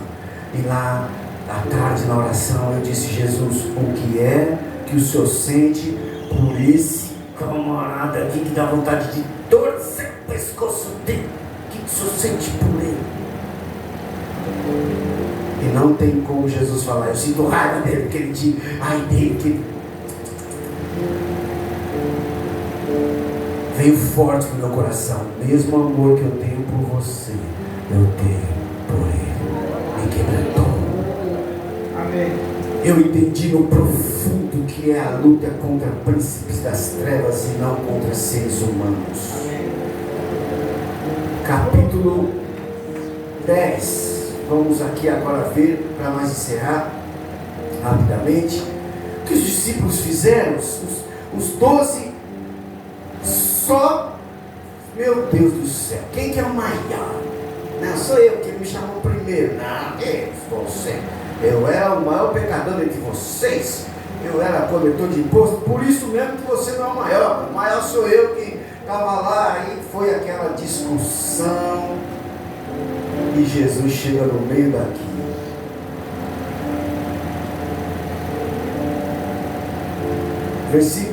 E lá, à tarde na oração, eu disse, Jesus, o que é que o Senhor sente por esse camarada aqui que dá vontade de torcer o pescoço dele? O que o Senhor sente por ele? E não tem como Jesus falar, eu sinto raiva dele, aquele dia, ai dele, que veio forte no meu coração. Mesmo amor que eu tenho por você, eu tenho por ele. Me quebrantou. Amém. Eu entendi no profundo que a luta é contra príncipes das trevas e não contra seres humanos. Capítulo 10. Vamos aqui agora ver, para nós encerrar rapidamente, o que os discípulos fizeram. Os 12, só, meu Deus do céu, quem que é o maior? Não, sou eu, que me chamou primeiro. Não, você. Eu era o maior pecador entre vocês. Eu era coletor de imposto. Por isso mesmo que você não é o maior. O maior sou eu que estava lá. E foi aquela discussão. E Jesus chega no meio daquilo.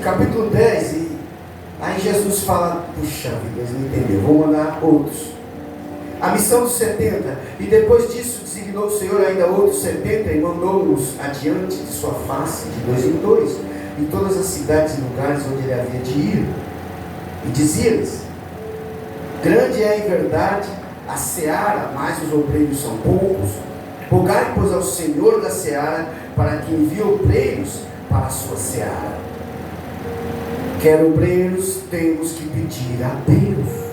Capítulo 10. E aí Jesus fala: puxa vida, eles não entenderam. Vou mandar outros. A missão dos 70, e depois disso designou o Senhor ainda outros 70 e mandou-os adiante de sua face, de dois em dois, em todas as cidades e lugares onde ele havia de ir. E dizia-lhes: grande é em verdade a seara, mas os obreiros são poucos. Rogai, pois, ao Senhor da seara, para que envie obreiros para a sua seara. Quer obreiros, temos que pedir a Deus.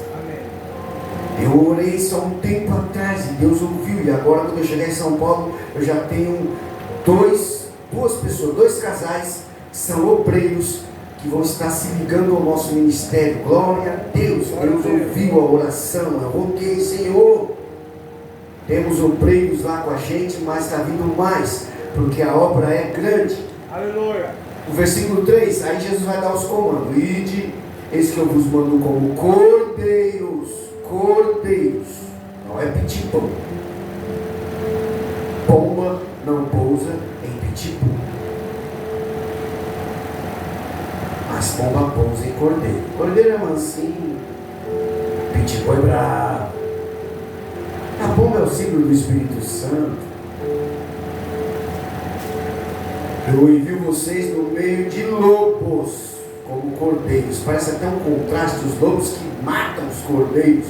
Eu orei isso há um tempo atrás e Deus ouviu. E agora, quando eu chegar em São Paulo, eu já tenho duas pessoas, 2 casais que são obreiros, que vão estar se ligando ao nosso ministério. Glória a Deus. Deus ouviu a oração. Eu roguei: Senhor, temos obreiros lá com a gente, mas está vindo mais, porque a obra é grande. Aleluia. O versículo 3, aí Jesus vai dar os comandos: ide, eis que eu vos mando como cordeiros, não é pitipão. Pomba não pousa em pitipão, mas pomba pousa em cordeiro. Cordeiro é mansinho, pitipão é bravo. A pomba é o símbolo do Espírito Santo. Eu envio vocês no meio de lobos, como cordeiros. Parece até um contraste, os lobos que matam os cordeiros.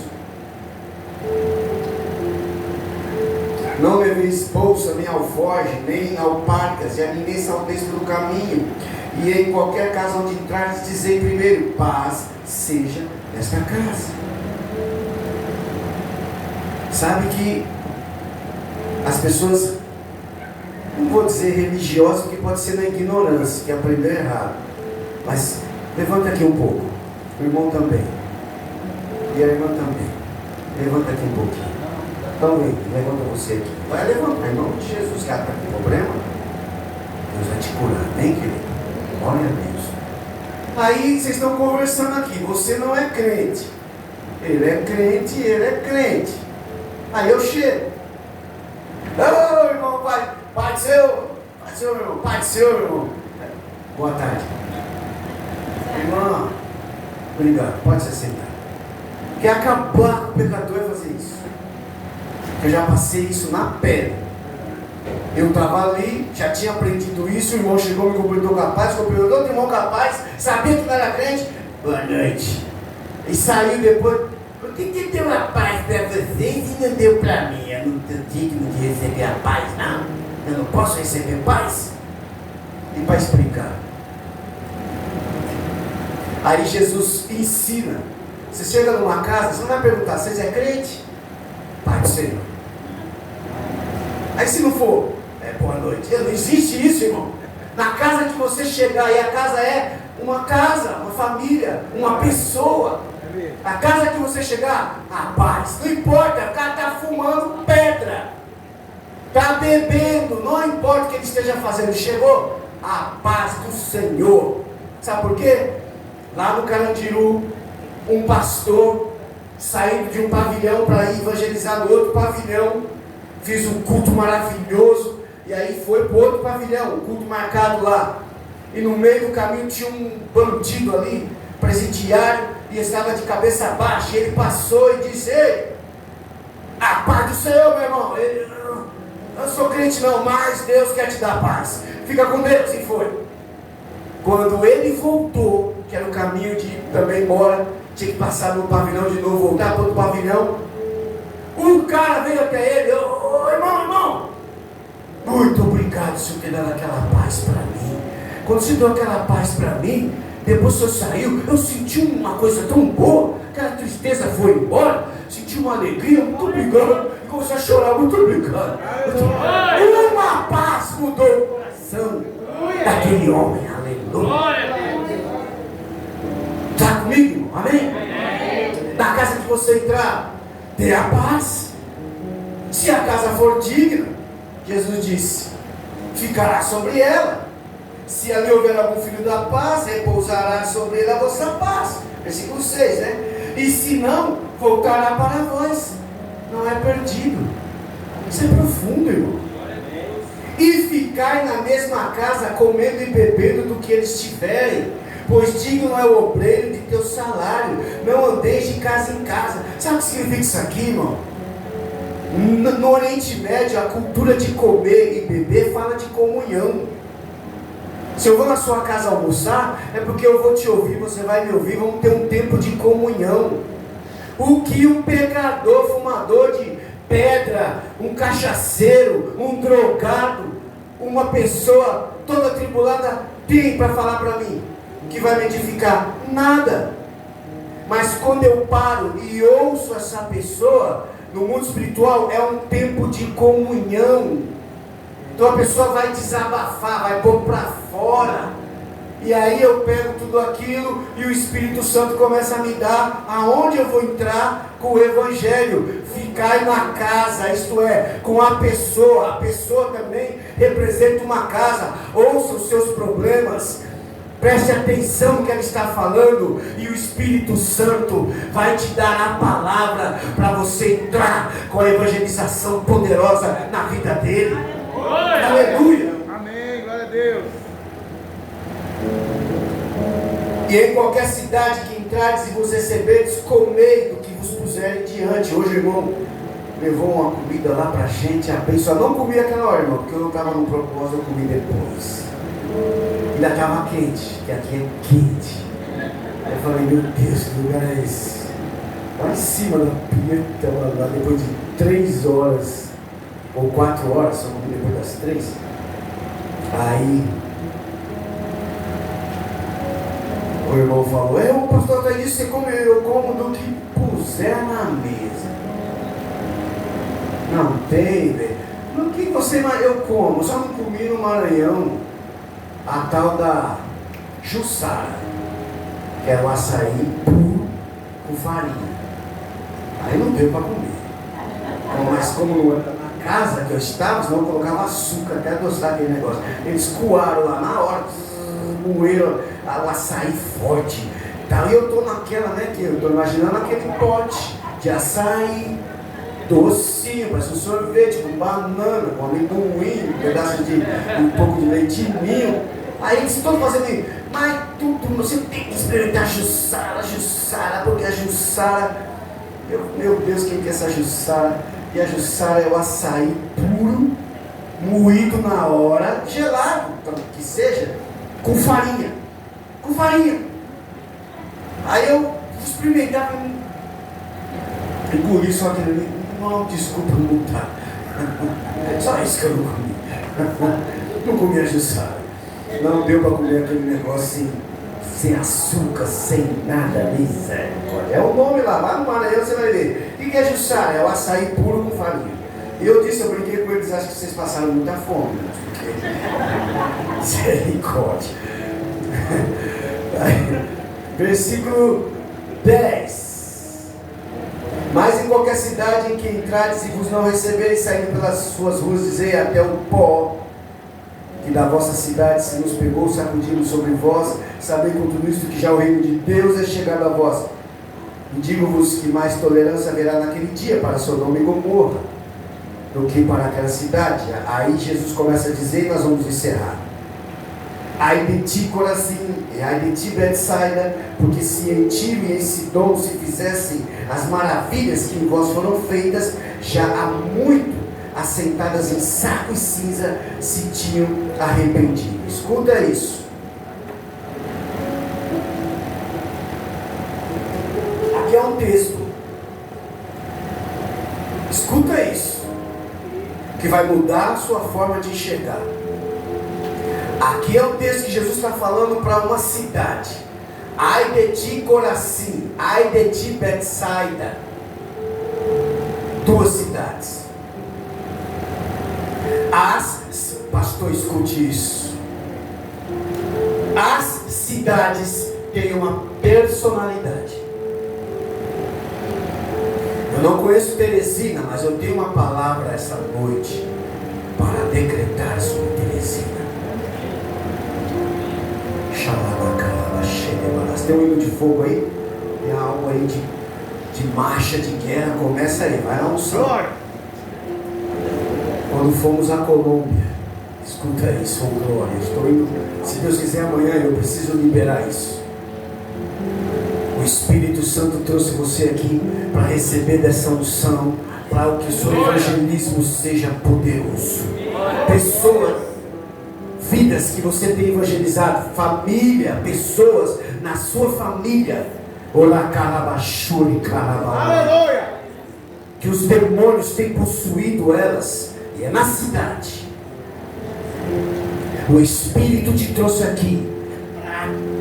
Não leveis bolsa, nem alforje, nem alparcas, e a ninguém saudeis pelo caminho. E em qualquer casa onde entrares, dizei primeiro: paz seja nesta casa. Sabe que as pessoas, não vou dizer religiosas, porque pode ser na ignorância, que aprendeu errado. Mas levanta aqui um pouco. O irmão também. E a irmã também. Levanta aqui um pouquinho. Então vem, levanta você aqui. Vai levantar, em nome de Jesus. Que está com problema? Deus vai te curar, nem querido? Glória a Deus. Aí vocês estão conversando aqui. Você não é crente. Ele é crente, ele é crente. Aí eu chego. Ô irmão, pai do seu, meu irmão, pai do seu, meu irmão. Boa tarde. Irmã, obrigado, pode se sentar. Quer acabar com o pecador é fazer isso. Eu já passei isso na pele. Eu estava ali, já tinha aprendido isso. O irmão chegou, me cumprimentou capaz, cumprimentou outro irmão capaz, sabia que não era crente. Boa noite. E saiu depois. Por que deu a paz para vocês e não deu para mim? Eu não estou digno de receber a paz, não. Eu não posso receber paz? E para explicar. Aí Jesus ensina. Você chega numa casa, você não vai perguntar: vocês é crente? Pai do Senhor. Aí se não for, boa noite. Não existe isso, irmão. Na casa que você chegar, e a casa é uma casa, uma família, uma pessoa. A casa que você chegar, a paz. Não importa, o cara está fumando pedra, está bebendo, não importa o que ele esteja fazendo. Chegou, a paz do Senhor. Sabe por quê? Lá no Carandiru, um pastor saindo de um pavilhão para ir evangelizar no outro pavilhão, fiz um culto maravilhoso, e aí foi para o outro pavilhão, um culto marcado lá, e no meio do caminho tinha um bandido ali, presidiário, e estava de cabeça baixa, e ele passou e disse: ei, a paz do Senhor, meu irmão. Ele: eu não sou crente não, mas Deus quer te dar paz, fica com Deus. E foi. Quando ele voltou, que era o caminho de também embora, tinha que passar no pavilhão de novo, voltar para outro pavilhão, um cara veio até ele: ô irmão, muito obrigado, Senhor, ter dado aquela paz para mim. Quando você deu aquela paz para mim, depois que você saiu, eu senti uma coisa tão boa, aquela tristeza foi embora, senti uma alegria, muito obrigado, e comecei a chorar, muito obrigado. Uma paz mudou o coração daquele homem, aleluia. Está comigo, irmão? Amém? Na casa que você entrar, dê a paz. Se a casa for digna, Jesus disse, ficará sobre ela. Se ali houver algum filho da paz, repousará sobre ele a vossa paz. Versículo 6, né? E se não, voltará para vós. Não é perdido. Isso é profundo, irmão. E ficai na mesma casa, comendo e bebendo do que eles tiverem, pois digno é o obreiro de teu salário. Não andeis de casa em casa. Sabe o que significa isso aqui, irmão? No Oriente Médio, a cultura de comer e beber fala de comunhão. Se eu vou na sua casa almoçar, é porque eu vou te ouvir, você vai me ouvir, vamos ter um tempo de comunhão. O que um pecador, fumador de pedra, um cachaceiro, um drogado, uma pessoa toda atribulada tem para falar para mim? O que vai me edificar? Nada. Mas quando eu paro e ouço essa pessoa, no mundo espiritual é um tempo de comunhão. Então a pessoa vai desabafar, vai pôr para fora. E aí eu pego tudo aquilo e o Espírito Santo começa a me dar aonde eu vou entrar com o Evangelho. Ficai na casa, isto é, com a pessoa. A pessoa também representa uma casa. Ouça os seus problemas. Preste atenção no que ela está falando, e o Espírito Santo vai te dar a palavra para você entrar com a evangelização poderosa na vida dele. Aleluia. Amém, glória a Deus. E em qualquer cidade que entrardes e vos receberdes, comei do que vos puserem diante. Hoje o irmão levou uma comida lá para a gente, abençoar. Não comi aquela hora, irmão, porque eu não estava no propósito, eu comi depois. Ainda estava quente, que aqui é quente. Aí eu falei, meu Deus, que lugar é esse? Lá em cima da Pieta, lá depois de 3 horas ou 4 horas, só comi depois das 3. Aí o irmão falou, o pastor está disse, você come, eu como do que puser na mesa. Não tem, velho. No que você, eu como, só não comi no Maranhão a tal da Jussara, que era um açaí puro com farinha. Aí não deu para comer. Mas como não era na casa que eu estava, senão eu colocava açúcar até adoçar aquele negócio. Eles coaram lá na hora, moeram o açaí forte. Então eu estou naquela, né, que eu estou imaginando aquele pote de açaí docinho, parece um sorvete com banana, com amendoim, um pedaço de um pouco de leite ninho. Aí eles estão fazendo, mas tudo, você tem que experimentar a Jussara, porque a Jussara, meu Deus, quem que é essa Jussara? E a Jussara é o açaí puro, moído na hora, gelado, que seja, com farinha. Aí eu experimentava, engoli só aquele ali, não, desculpa, não tá. Só isso que eu não comi. Não comi a Jussara. Não deu para comer aquele negócio sem açúcar, sem nada, misericórdia. É o nome lá no Maranhão você vai ver. O que é Jussara? É o açaí puro com farinha. E eu brinquei com eles, acho que vocês passaram muita fome. Misericórdia. Versículo 10. Mas em qualquer cidade em que entrares e vos não recebereis, saindo pelas suas ruas, dizei até o pó que da vossa cidade se nos pegou, sacudindo sobre vós, sabei com tudo isto que já o reino de Deus é chegado a vós. E digo-vos que mais tolerância haverá naquele dia para Sodoma e Gomorra do que para aquela cidade. Aí Jesus começa a dizer, e nós vamos encerrar. Ai de ti, Corazim, e ai de ti, Betsaida, porque se em Tiro e em Sidom se fizessem as maravilhas que em vós foram feitas, já há muito assentadas em saco e cinza se tinham arrependido. Escuta isso. Aqui é um texto. Escuta isso, que vai mudar a sua forma de enxergar. Aqui é o texto que Jesus está falando para uma cidade. Ai de ti, Corazim. Ai de ti, Betsaida. 2 cidades. Pastor, escute isso. As cidades têm uma personalidade. Eu não conheço Teresina, mas eu tenho uma palavra essa noite para decretar sobre Teresina. Tem um hino de fogo aí? Tem algo aí de marcha, de guerra. Começa aí, vai na unção. Quando fomos à Colômbia, escuta isso, oh glória. Estou indo, se Deus quiser amanhã, eu preciso liberar isso. O Espírito Santo trouxe você aqui para receber dessa unção, para que o seu evangelismo seja poderoso. Pessoas, vidas que você tem evangelizado, família, pessoas na sua família. Aleluia! Que os demônios têm possuído elas, e é na cidade. O Espírito te trouxe aqui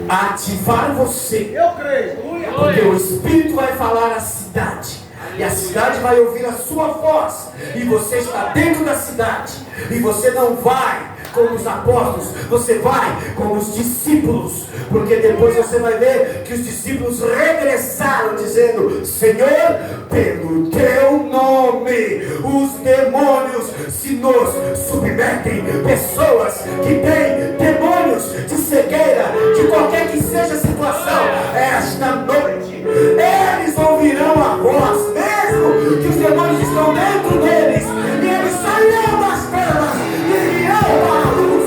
para ativar você. Eu creio. Porque o Espírito vai falar à cidade, e a cidade vai ouvir a sua voz, e você está dentro da cidade, e você não vai como os apóstolos, você vai como os discípulos, porque depois você vai ver que os discípulos regressaram dizendo: Senhor, pelo teu nome os demônios se nos submetem. Pessoas que têm demônios de cegueira, de qualquer que seja a situação, esta noite eles ouvirão a voz, mesmo que os demônios estão dentro deles, e eles sairão das trevas e irão para a luz.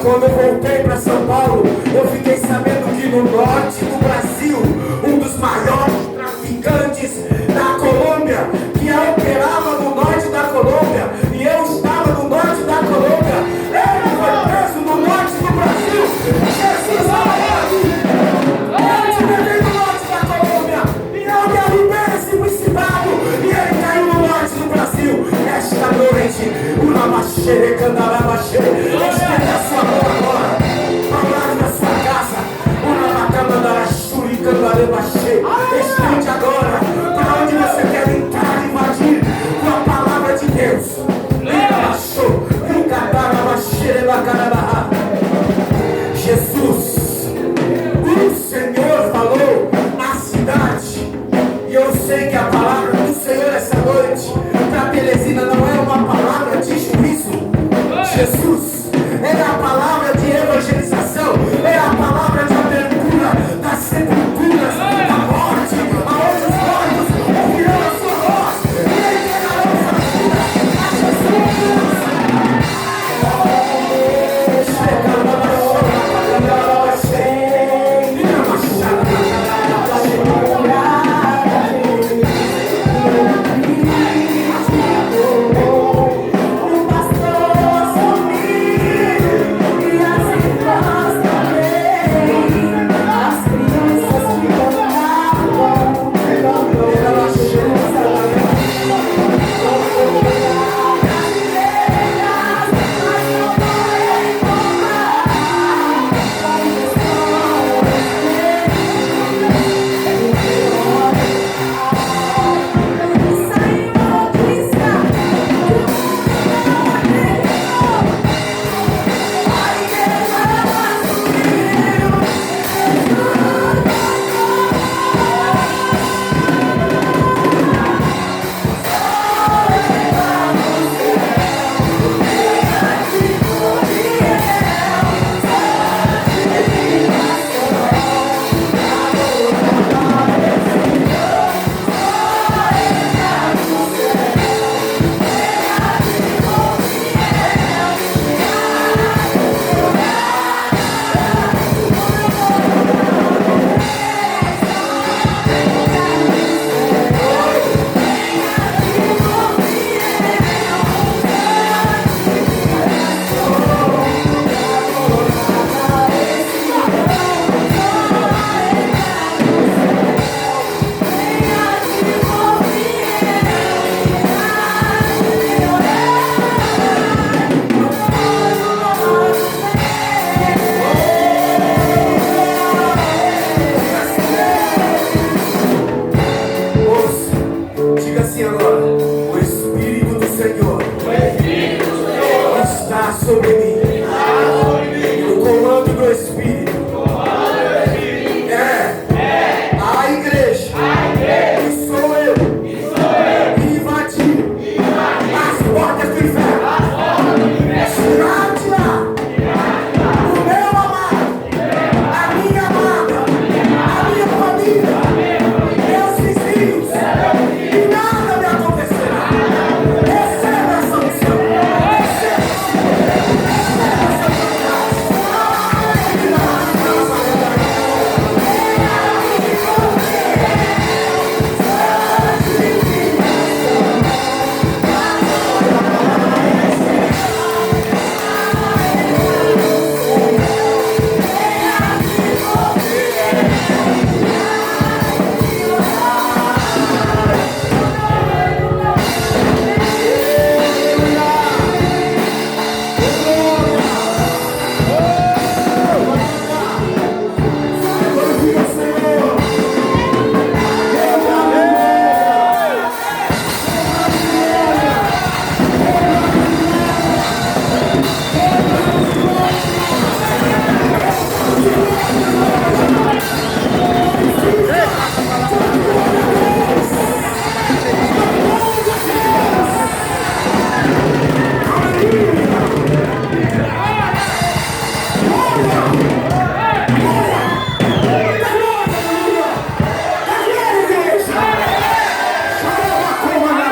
Quando eu voltei para São Paulo,